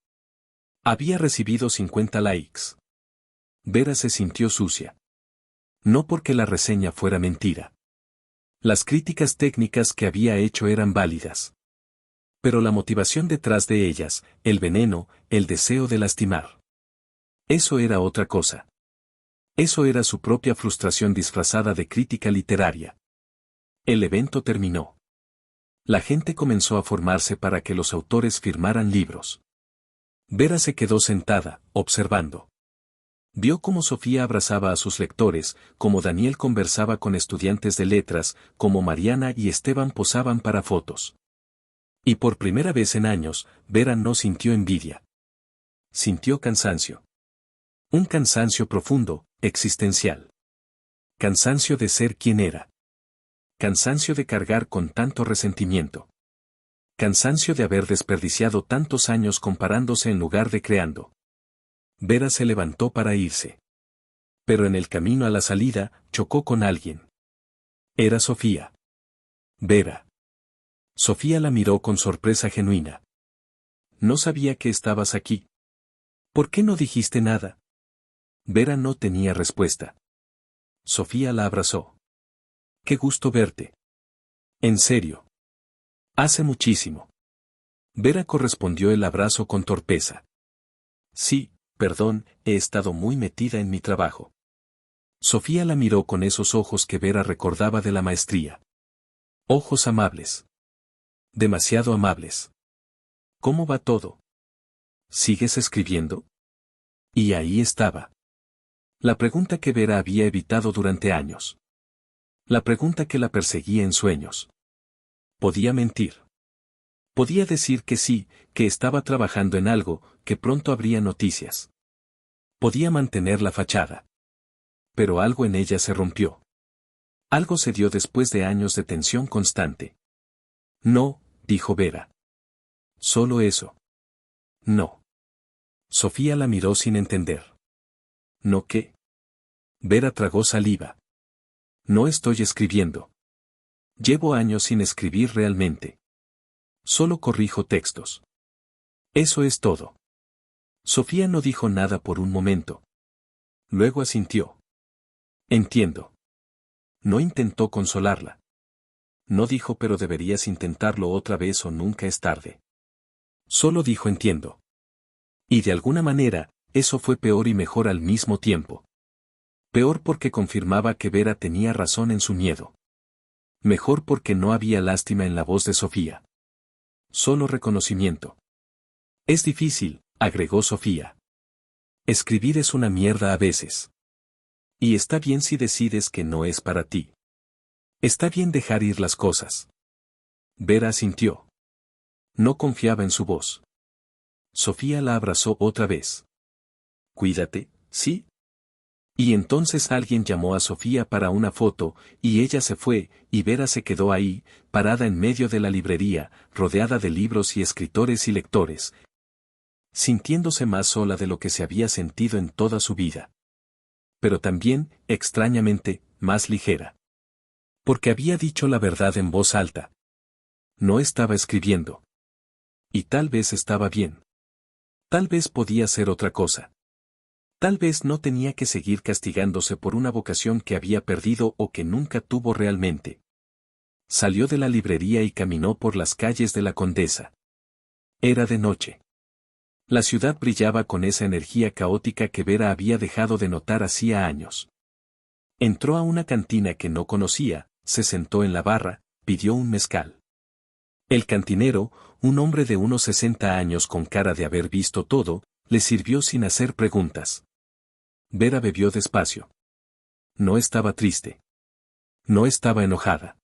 Había recibido 50 likes. Vera se sintió sucia. No porque la reseña fuera mentira. Las críticas técnicas que había hecho eran válidas. Pero la motivación detrás de ellas, el veneno, el deseo de lastimar. Eso era otra cosa. Eso era su propia frustración disfrazada de crítica literaria. El evento terminó. La gente comenzó a formarse para que los autores firmaran libros. Vera se quedó sentada, observando. Vio cómo Sofía abrazaba a sus lectores, cómo Daniel conversaba con estudiantes de letras, cómo Mariana y Esteban posaban para fotos. Y por primera vez en años, Vera no sintió envidia. Sintió cansancio. Un cansancio profundo, existencial. Cansancio de ser quien era. Cansancio de cargar con tanto resentimiento. Cansancio de haber desperdiciado tantos años comparándose en lugar de creando. Vera se levantó para irse. Pero en el camino a la salida, chocó con alguien. Era Sofía. Vera. Sofía la miró con sorpresa genuina. No sabía que estabas aquí. ¿Por qué no dijiste nada? Vera no tenía respuesta. Sofía la abrazó. Qué gusto verte. En serio. Hace muchísimo. Vera correspondió el abrazo con torpeza. Sí, perdón, he estado muy metida en mi trabajo. Sofía la miró con esos ojos que Vera recordaba de la maestría. Ojos amables. Demasiado amables. ¿Cómo va todo? ¿Sigues escribiendo? Y ahí estaba. La pregunta que Vera había evitado durante años. La pregunta que la perseguía en sueños. Podía mentir. Podía decir que sí, que estaba trabajando en algo, que pronto habría noticias. Podía mantener la fachada. Pero algo en ella se rompió. Algo se dio después de años de tensión constante. No, dijo Vera. Solo eso. No. Sofía la miró sin entender. ¿No qué? Vera tragó saliva. No estoy escribiendo. Llevo años sin escribir realmente. Solo corrijo textos. Eso es todo. Sofía no dijo nada por un momento. Luego asintió. Entiendo. No intentó consolarla. No dijo pero deberías intentarlo otra vez o nunca es tarde. Solo dijo entiendo. Y de alguna manera, eso fue peor y mejor al mismo tiempo. Peor porque confirmaba que Vera tenía razón en su miedo. Mejor porque no había lástima en la voz de Sofía. Solo reconocimiento. Es difícil, agregó Sofía. Escribir es una mierda a veces. Y está bien si decides que no es para ti. Está bien dejar ir las cosas. Vera asintió. No confiaba en su voz. Sofía la abrazó otra vez. Cuídate, ¿sí? Y entonces alguien llamó a Sofía para una foto, y ella se fue, y Vera se quedó ahí, parada en medio de la librería, rodeada de libros y escritores y lectores, sintiéndose más sola de lo que se había sentido en toda su vida. Pero también, extrañamente, más ligera. Porque había dicho la verdad en voz alta. No estaba escribiendo. Y tal vez estaba bien. Tal vez podía ser otra cosa. Tal vez no tenía que seguir castigándose por una vocación que había perdido o que nunca tuvo realmente. Salió de la librería y caminó por las calles de la Condesa. Era de noche. La ciudad brillaba con esa energía caótica que Vera había dejado de notar hacía años. Entró a una cantina que no conocía, se sentó en la barra, pidió un mezcal. El cantinero, un hombre de unos 60 años con cara de haber visto todo, le sirvió sin hacer preguntas. Vera bebió despacio. No estaba triste. No estaba enojada.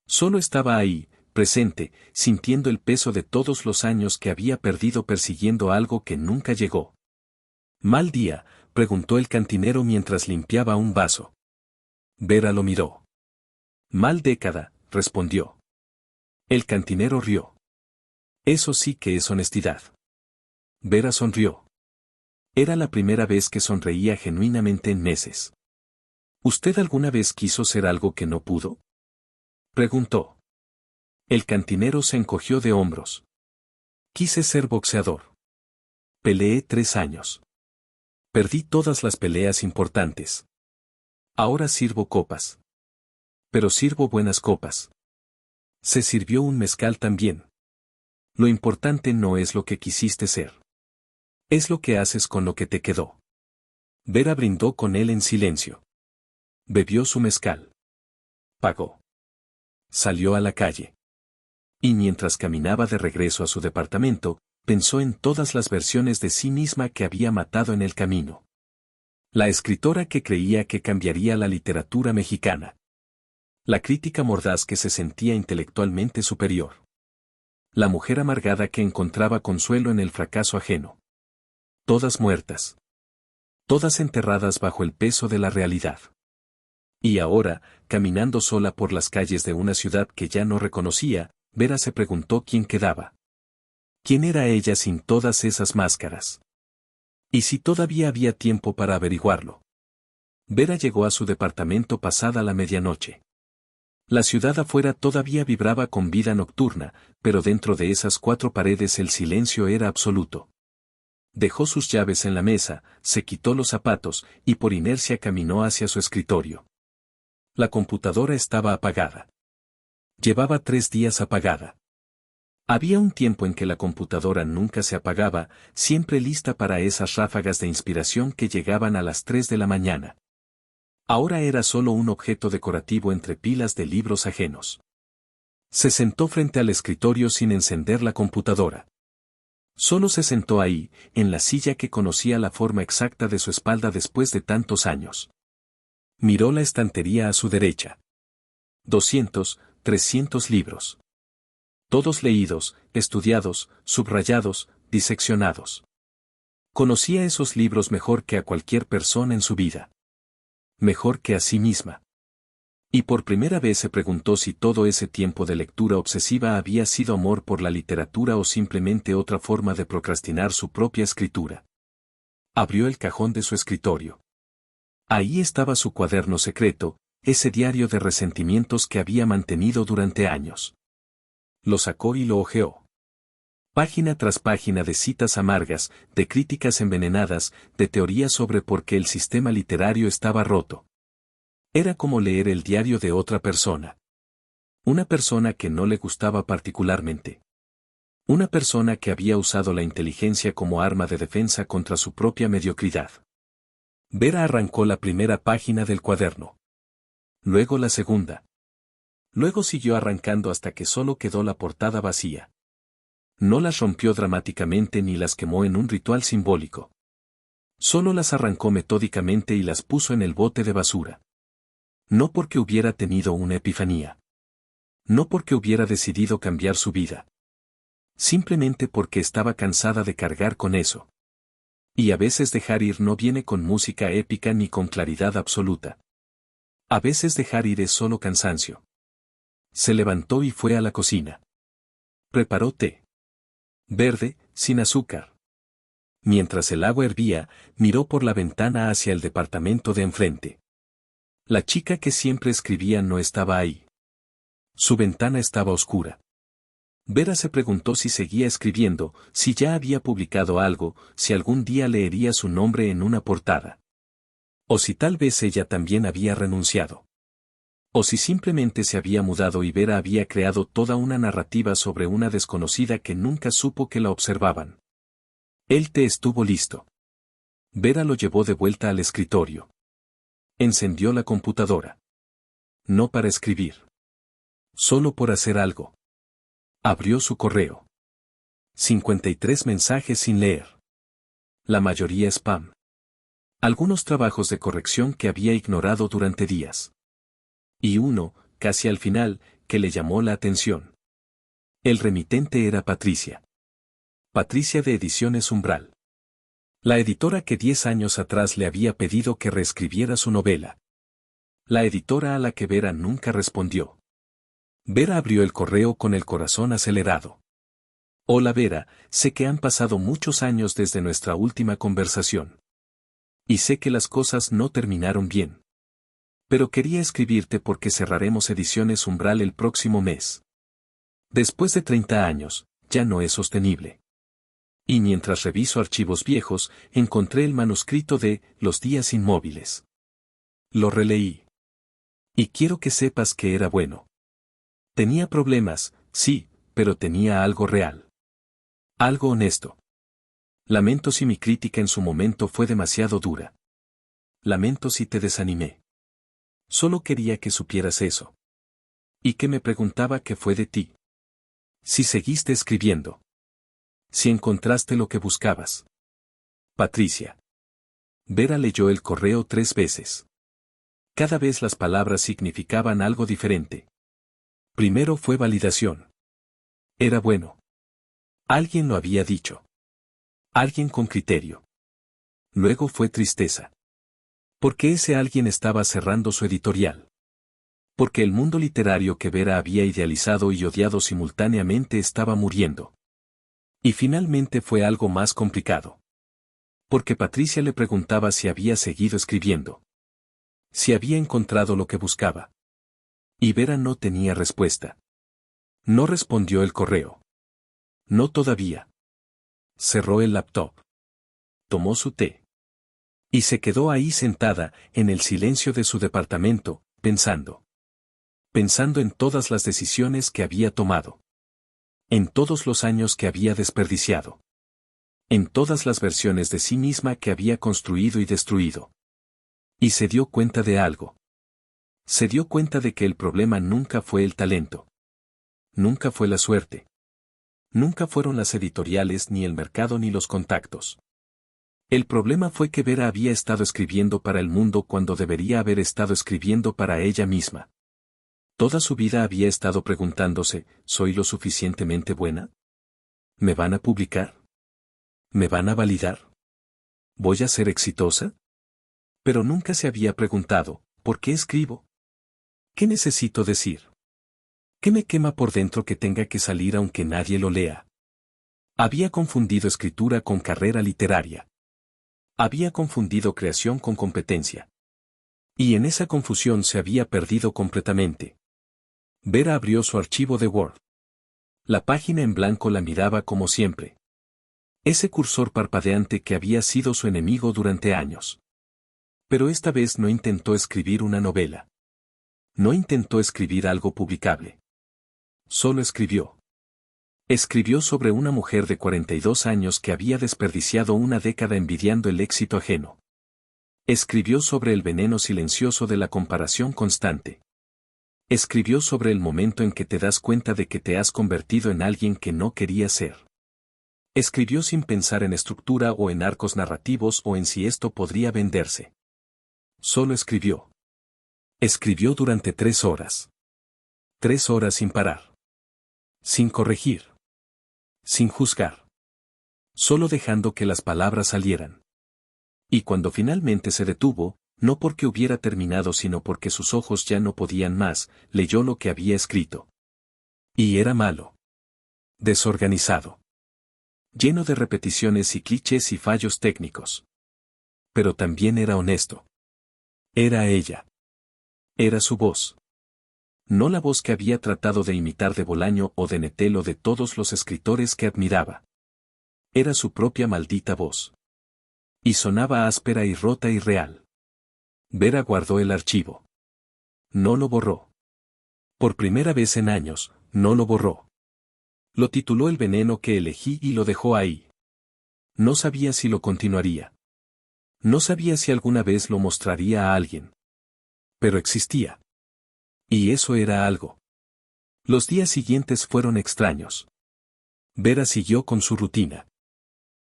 Solo estaba ahí, presente, sintiendo el peso de todos los años que había perdido persiguiendo algo que nunca llegó. ¿Mal día?, preguntó el cantinero mientras limpiaba un vaso. Vera lo miró. Mal década, respondió. El cantinero rió. Eso sí que es honestidad. Vera sonrió. Era la primera vez que sonreía genuinamente en meses. ¿Usted alguna vez quiso ser algo que no pudo?, preguntó. El cantinero se encogió de hombros. Quise ser boxeador. Peleé 3 años. Perdí todas las peleas importantes. Ahora sirvo copas. Pero sirvo buenas copas. Se sirvió un mezcal también. Lo importante no es lo que quisiste ser. Es lo que haces con lo que te quedó. Vera brindó con él en silencio. Bebió su mezcal. Pagó. Salió a la calle. Y mientras caminaba de regreso a su departamento, pensó en todas las versiones de sí misma que había matado en el camino. La escritora que creía que cambiaría la literatura mexicana. La crítica mordaz que se sentía intelectualmente superior. La mujer amargada que encontraba consuelo en el fracaso ajeno. Todas muertas. Todas enterradas bajo el peso de la realidad. Y ahora, caminando sola por las calles de una ciudad que ya no reconocía, Vera se preguntó quién quedaba. ¿Quién era ella sin todas esas máscaras? ¿Y si todavía había tiempo para averiguarlo? Vera llegó a su departamento pasada la medianoche. La ciudad afuera todavía vibraba con vida nocturna, pero dentro de esas 4 paredes el silencio era absoluto. Dejó sus llaves en la mesa, se quitó los zapatos, y por inercia caminó hacia su escritorio. La computadora estaba apagada. Llevaba 3 días apagada. Había un tiempo en que la computadora nunca se apagaba, siempre lista para esas ráfagas de inspiración que llegaban a las 3 de la mañana. Ahora era solo un objeto decorativo entre pilas de libros ajenos. Se sentó frente al escritorio sin encender la computadora. Solo se sentó ahí, en la silla que conocía la forma exacta de su espalda después de tantos años. Miró la estantería a su derecha. 200, 300 libros. Todos leídos, estudiados, subrayados, diseccionados. Conocía esos libros mejor que a cualquier persona en su vida. Mejor que a sí misma. Y por primera vez se preguntó si todo ese tiempo de lectura obsesiva había sido amor por la literatura o simplemente otra forma de procrastinar su propia escritura. Abrió el cajón de su escritorio. Ahí estaba su cuaderno secreto, ese diario de resentimientos que había mantenido durante años. Lo sacó y lo hojeó. Página tras página de citas amargas, de críticas envenenadas, de teorías sobre por qué el sistema literario estaba roto. Era como leer el diario de otra persona. Una persona que no le gustaba particularmente. Una persona que había usado la inteligencia como arma de defensa contra su propia mediocridad. Vera arrancó la primera página del cuaderno. Luego la segunda. Luego siguió arrancando hasta que solo quedó la portada vacía. No las rompió dramáticamente ni las quemó en un ritual simbólico. Solo las arrancó metódicamente y las puso en el bote de basura. No porque hubiera tenido una epifanía. No porque hubiera decidido cambiar su vida. Simplemente porque estaba cansada de cargar con eso. Y a veces dejar ir no viene con música épica ni con claridad absoluta. A veces dejar ir es solo cansancio. Se levantó y fue a la cocina. Preparó té. Verde, sin azúcar. Mientras el agua hervía, miró por la ventana hacia el departamento de enfrente. La chica que siempre escribía no estaba ahí. Su ventana estaba oscura. Vera se preguntó si seguía escribiendo, si ya había publicado algo, si algún día leería su nombre en una portada. O si tal vez ella también había renunciado. O si simplemente se había mudado y Vera había creado toda una narrativa sobre una desconocida que nunca supo que la observaban. El té estuvo listo. Vera lo llevó de vuelta al escritorio. Encendió la computadora. No para escribir. Solo por hacer algo. Abrió su correo. 53 mensajes sin leer. La mayoría spam. Algunos trabajos de corrección que había ignorado durante días. Y uno, casi al final, que le llamó la atención. El remitente era Patricia. Patricia de Ediciones Umbral. La editora que 10 años atrás le había pedido que reescribiera su novela. La editora a la que Vera nunca respondió. Vera abrió el correo con el corazón acelerado. Hola Vera, sé que han pasado muchos años desde nuestra última conversación. Y sé que las cosas no terminaron bien. Pero quería escribirte porque cerraremos Ediciones Umbral el próximo mes. Después de 30 años, ya no es sostenible. Y mientras reviso archivos viejos, encontré el manuscrito de Los días inmóviles. Lo releí. Y quiero que sepas que era bueno. Tenía problemas, sí, pero tenía algo real. Algo honesto. Lamento si mi crítica en su momento fue demasiado dura. Lamento si te desanimé. Solo quería que supieras eso. Y que me preguntaba qué fue de ti. Si seguiste escribiendo. Si encontraste lo que buscabas. Patricia. Vera leyó el correo 3 veces. Cada vez las palabras significaban algo diferente. Primero fue validación. Era bueno. Alguien lo había dicho. Alguien con criterio. Luego fue tristeza. Porque ese alguien estaba cerrando su editorial. Porque el mundo literario que Vera había idealizado y odiado simultáneamente estaba muriendo. Y finalmente fue algo más complicado. Porque Patricia le preguntaba si había seguido escribiendo. Si había encontrado lo que buscaba. Y Vera no tenía respuesta. No respondió el correo. No todavía. Cerró el laptop. Tomó su té. Y se quedó ahí sentada, en el silencio de su departamento, pensando. Pensando en todas las decisiones que había tomado. En todos los años que había desperdiciado. En todas las versiones de sí misma que había construido y destruido. Y se dio cuenta de algo. Se dio cuenta de que el problema nunca fue el talento. Nunca fue la suerte. Nunca fueron las editoriales ni el mercado ni los contactos. El problema fue que Vera había estado escribiendo para el mundo cuando debería haber estado escribiendo para ella misma. Toda su vida había estado preguntándose, ¿soy lo suficientemente buena? ¿Me van a publicar? ¿Me van a validar? ¿Voy a ser exitosa? Pero nunca se había preguntado, ¿por qué escribo? ¿Qué necesito decir? ¿Qué me quema por dentro que tenga que salir aunque nadie lo lea? Había confundido escritura con carrera literaria. Había confundido creación con competencia. Y en esa confusión se había perdido completamente. Vera abrió su archivo de Word. La página en blanco la miraba como siempre. Ese cursor parpadeante que había sido su enemigo durante años. Pero esta vez no intentó escribir una novela. No intentó escribir algo publicable. Solo escribió. Escribió sobre una mujer de 42 años que había desperdiciado una década envidiando el éxito ajeno. Escribió sobre el veneno silencioso de la comparación constante. Escribió sobre el momento en que te das cuenta de que te has convertido en alguien que no querías ser. Escribió sin pensar en estructura o en arcos narrativos o en si esto podría venderse. Solo escribió. Escribió durante 3 horas. 3 horas sin parar. Sin corregir. Sin juzgar. Solo dejando que las palabras salieran. Y cuando finalmente se detuvo, no porque hubiera terminado sino porque sus ojos ya no podían más, leyó lo que había escrito. Y era malo. Desorganizado. Lleno de repeticiones y clichés y fallos técnicos. Pero también era honesto. Era ella. Era su voz. No la voz que había tratado de imitar de Bolaño o de Nettel o de todos los escritores que admiraba. Era su propia maldita voz. Y sonaba áspera y rota y real. Vera guardó el archivo. No lo borró. Por primera vez en años, no lo borró. Lo tituló El veneno que elegí y lo dejó ahí. No sabía si lo continuaría. No sabía si alguna vez lo mostraría a alguien. Pero existía. Y eso era algo. Los días siguientes fueron extraños. Vera siguió con su rutina.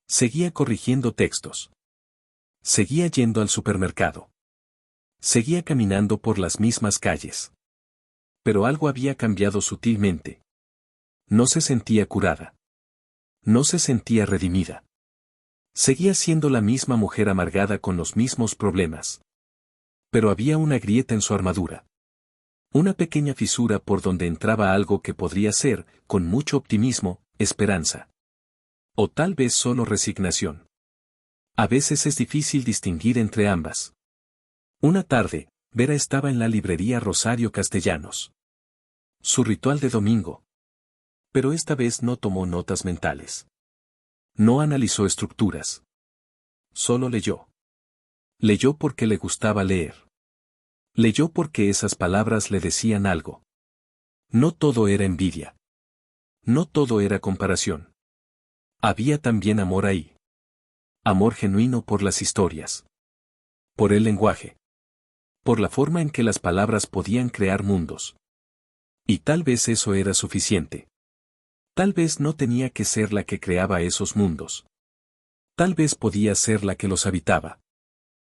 Seguía corrigiendo textos. Seguía yendo al supermercado. Seguía caminando por las mismas calles. Pero algo había cambiado sutilmente. No se sentía curada. No se sentía redimida. Seguía siendo la misma mujer amargada con los mismos problemas. Pero había una grieta en su armadura. Una pequeña fisura por donde entraba algo que podría ser, con mucho optimismo, esperanza. O tal vez solo resignación. A veces es difícil distinguir entre ambas. Una tarde, Vera estaba en la librería Rosario Castellanos. Su ritual de domingo. Pero esta vez no tomó notas mentales. No analizó estructuras. Solo leyó. Leyó porque le gustaba leer. Leyó porque esas palabras le decían algo. No todo era envidia. No todo era comparación. Había también amor ahí. Amor genuino por las historias. Por el lenguaje. Por la forma en que las palabras podían crear mundos. Y tal vez eso era suficiente. Tal vez no tenía que ser la que creaba esos mundos. Tal vez podía ser la que los habitaba.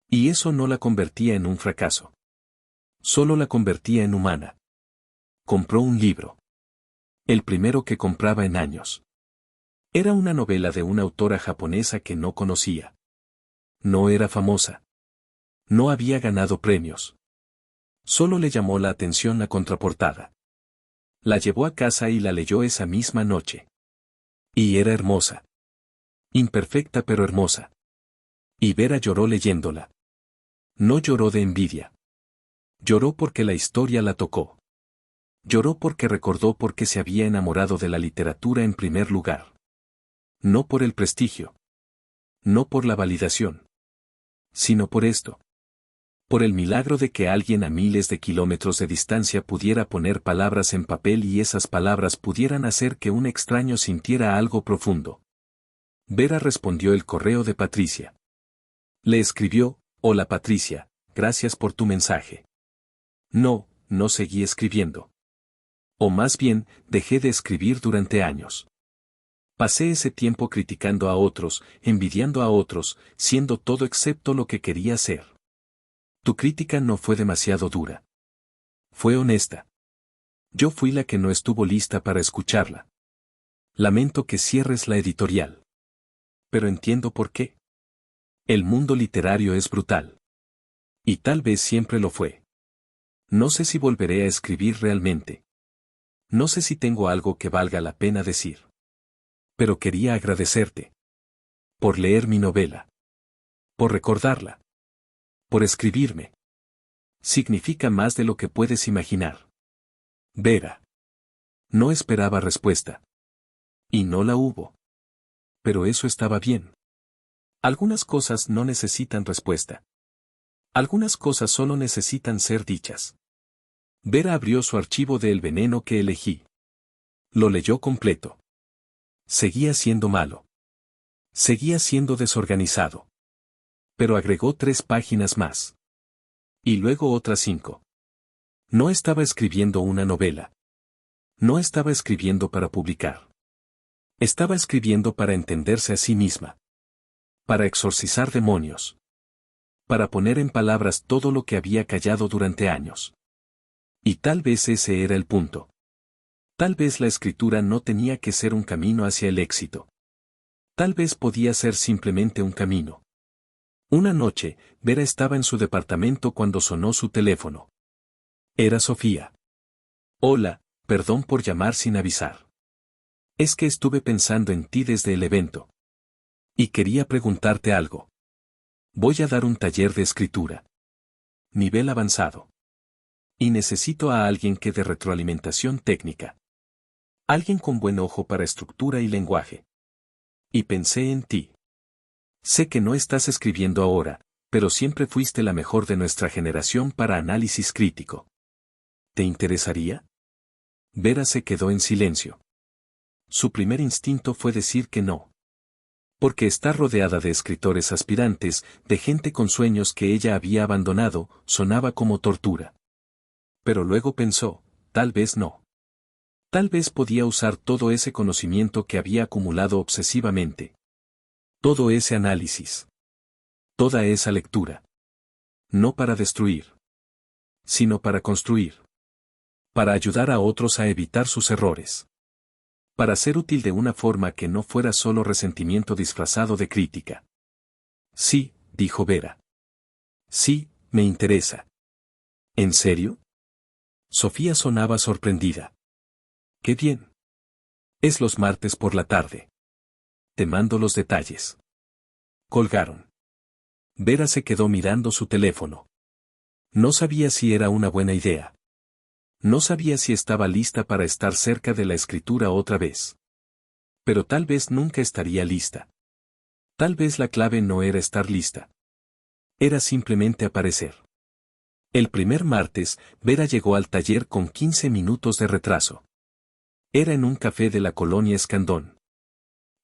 Y eso no la convertía en un fracaso. Solo la convertía en humana. Compró un libro. El primero que compraba en años. Era una novela de una autora japonesa que no conocía. No era famosa. No había ganado premios. Solo le llamó la atención la contraportada. La llevó a casa y la leyó esa misma noche. Y era hermosa. Imperfecta pero hermosa. Y Vera lloró leyéndola. No lloró de envidia. Lloró porque la historia la tocó. Lloró porque recordó por qué se había enamorado de la literatura en primer lugar. No por el prestigio. No por la validación. Sino por esto. Por el milagro de que alguien a miles de kilómetros de distancia pudiera poner palabras en papel y esas palabras pudieran hacer que un extraño sintiera algo profundo. Vera respondió el correo de Patricia. Le escribió: Hola Patricia, gracias por tu mensaje. No seguí escribiendo. O más bien, dejé de escribir durante años. Pasé ese tiempo criticando a otros, envidiando a otros, siendo todo excepto lo que quería ser. Tu crítica no fue demasiado dura. Fue honesta. Yo fui la que no estuvo lista para escucharla. Lamento que cierres la editorial. Pero entiendo por qué. El mundo literario es brutal. Y tal vez siempre lo fue. No sé si volveré a escribir realmente. No sé si tengo algo que valga la pena decir. Pero quería agradecerte. Por leer mi novela. Por recordarla. Por escribirme. Significa más de lo que puedes imaginar. Vera. No esperaba respuesta. Y no la hubo. Pero eso estaba bien. Algunas cosas no necesitan respuesta. Algunas cosas solo necesitan ser dichas. Vera abrió su archivo de El veneno que elegí. Lo leyó completo. Seguía siendo malo. Seguía siendo desorganizado. Pero agregó 3 páginas más. Y luego otras 5. No estaba escribiendo una novela. No estaba escribiendo para publicar. Estaba escribiendo para entenderse a sí misma. Para exorcizar demonios. Para poner en palabras todo lo que había callado durante años. Y tal vez ese era el punto. Tal vez la escritura no tenía que ser un camino hacia el éxito. Tal vez podía ser simplemente un camino. Una noche, Vera estaba en su departamento cuando sonó su teléfono. Era Sofía. Hola, perdón por llamar sin avisar. Es que estuve pensando en ti desde el evento. Y quería preguntarte algo. Voy a dar un taller de escritura. Nivel avanzado. Y necesito a alguien que dé retroalimentación técnica. Alguien con buen ojo para estructura y lenguaje. Y pensé en ti. Sé que no estás escribiendo ahora, pero siempre fuiste la mejor de nuestra generación para análisis crítico. ¿Te interesaría? Vera se quedó en silencio. Su primer instinto fue decir que no. Porque estar rodeada de escritores aspirantes, de gente con sueños que ella había abandonado, sonaba como tortura. Pero luego pensó, tal vez no. Tal vez podía usar todo ese conocimiento que había acumulado obsesivamente. Todo ese análisis. Toda esa lectura. No para destruir. Sino para construir. Para ayudar a otros a evitar sus errores. Para ser útil de una forma que no fuera solo resentimiento disfrazado de crítica. Sí, dijo Vera. Sí, me interesa. ¿En serio? Sofía sonaba sorprendida. ¡Qué bien! Es los martes por la tarde. Te mando los detalles. Colgaron. Vera se quedó mirando su teléfono. No sabía si era una buena idea. No sabía si estaba lista para estar cerca de la escritura otra vez. Pero tal vez nunca estaría lista. Tal vez la clave no era estar lista. Era simplemente aparecer. El primer martes, Vera llegó al taller con 15 minutos de retraso. Era en un café de la colonia Escandón.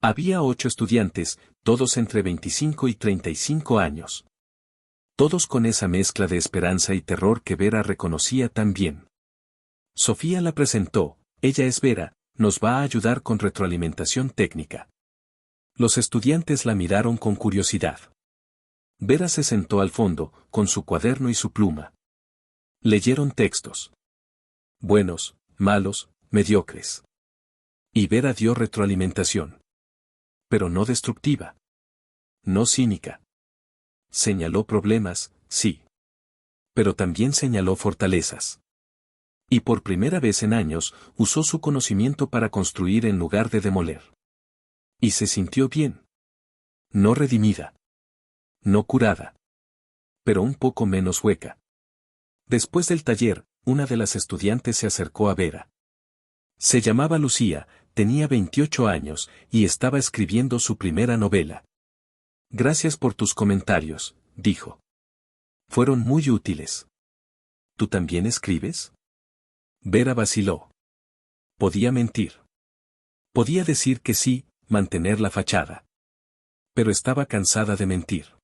Había 8 estudiantes, todos entre 25 y 35 años. Todos con esa mezcla de esperanza y terror que Vera reconocía tan bien. Sofía la presentó, ella es Vera, nos va a ayudar con retroalimentación técnica. Los estudiantes la miraron con curiosidad. Vera se sentó al fondo, con su cuaderno y su pluma. Leyeron textos. Buenos, malos, mediocres. Y Vera dio retroalimentación. Pero no destructiva. No cínica. Señaló problemas, sí. Pero también señaló fortalezas. Y por primera vez en años, usó su conocimiento para construir en lugar de demoler. Y se sintió bien. No redimida. No curada. Pero un poco menos hueca. Después del taller, una de las estudiantes se acercó a Vera. Se llamaba Lucía, tenía 28 años, y estaba escribiendo su primera novela. Gracias por tus comentarios, dijo. Fueron muy útiles. ¿Tú también escribes? Vera vaciló. Podía mentir. Podía decir que sí, mantener la fachada. Pero estaba cansada de mentir.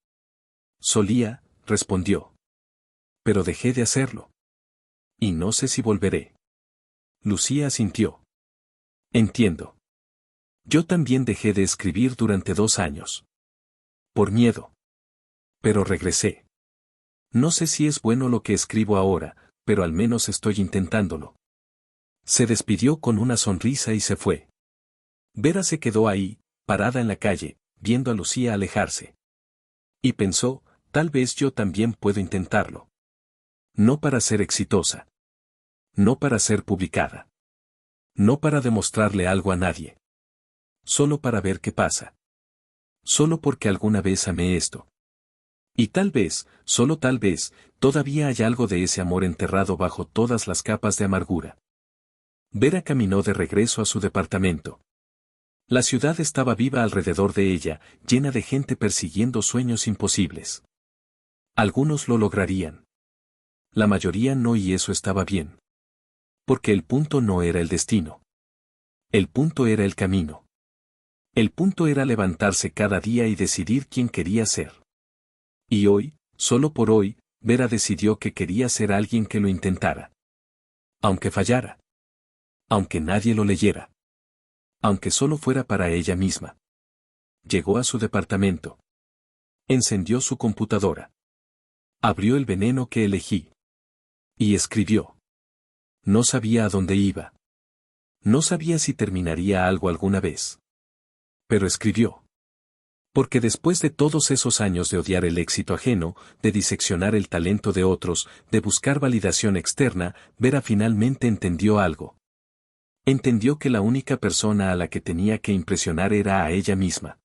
Solía, respondió. Pero dejé de hacerlo. Y no sé si volveré. Lucía asintió. Entiendo. Yo también dejé de escribir durante 2 años. Por miedo. Pero regresé. No sé si es bueno lo que escribo ahora, pero al menos estoy intentándolo. Se despidió con una sonrisa y se fue. Vera se quedó ahí, parada en la calle, viendo a Lucía alejarse. Y pensó, tal vez yo también puedo intentarlo. No para ser exitosa. No para ser publicada. No para demostrarle algo a nadie. Solo para ver qué pasa. Solo porque alguna vez amé esto. Y tal vez, solo tal vez, todavía hay algo de ese amor enterrado bajo todas las capas de amargura. Vera caminó de regreso a su departamento. La ciudad estaba viva alrededor de ella, llena de gente persiguiendo sueños imposibles. Algunos lo lograrían. La mayoría no, y eso estaba bien. Porque el punto no era el destino. El punto era el camino. El punto era levantarse cada día y decidir quién quería ser. Y hoy, solo por hoy, Vera decidió que quería ser alguien que lo intentara. Aunque fallara. Aunque nadie lo leyera. Aunque solo fuera para ella misma. Llegó a su departamento. Encendió su computadora. Abrió el veneno que elegí. Y escribió. No sabía a dónde iba. No sabía si terminaría algo alguna vez. Pero escribió. Porque después de todos esos años de odiar el éxito ajeno, de diseccionar el talento de otros, de buscar validación externa, Vera finalmente entendió algo. Entendió que la única persona a la que tenía que impresionar era a ella misma.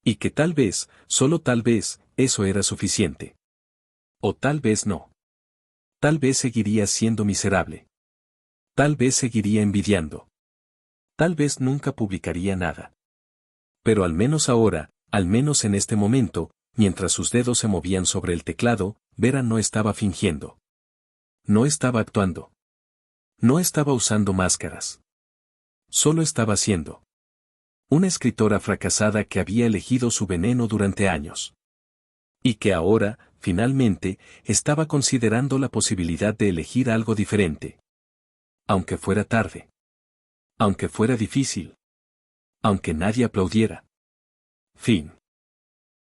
Y que tal vez, solo tal vez, eso era suficiente. O tal vez no. Tal vez seguiría siendo miserable. Tal vez seguiría envidiando. Tal vez nunca publicaría nada. Pero al menos ahora, al menos en este momento, mientras sus dedos se movían sobre el teclado, Vera no estaba fingiendo. No estaba actuando. No estaba usando máscaras. Solo estaba siendo una escritora fracasada que había elegido su veneno durante años. Y que ahora, finalmente, estaba considerando la posibilidad de elegir algo diferente. Aunque fuera tarde. Aunque fuera difícil. Aunque nadie aplaudiera. Fin.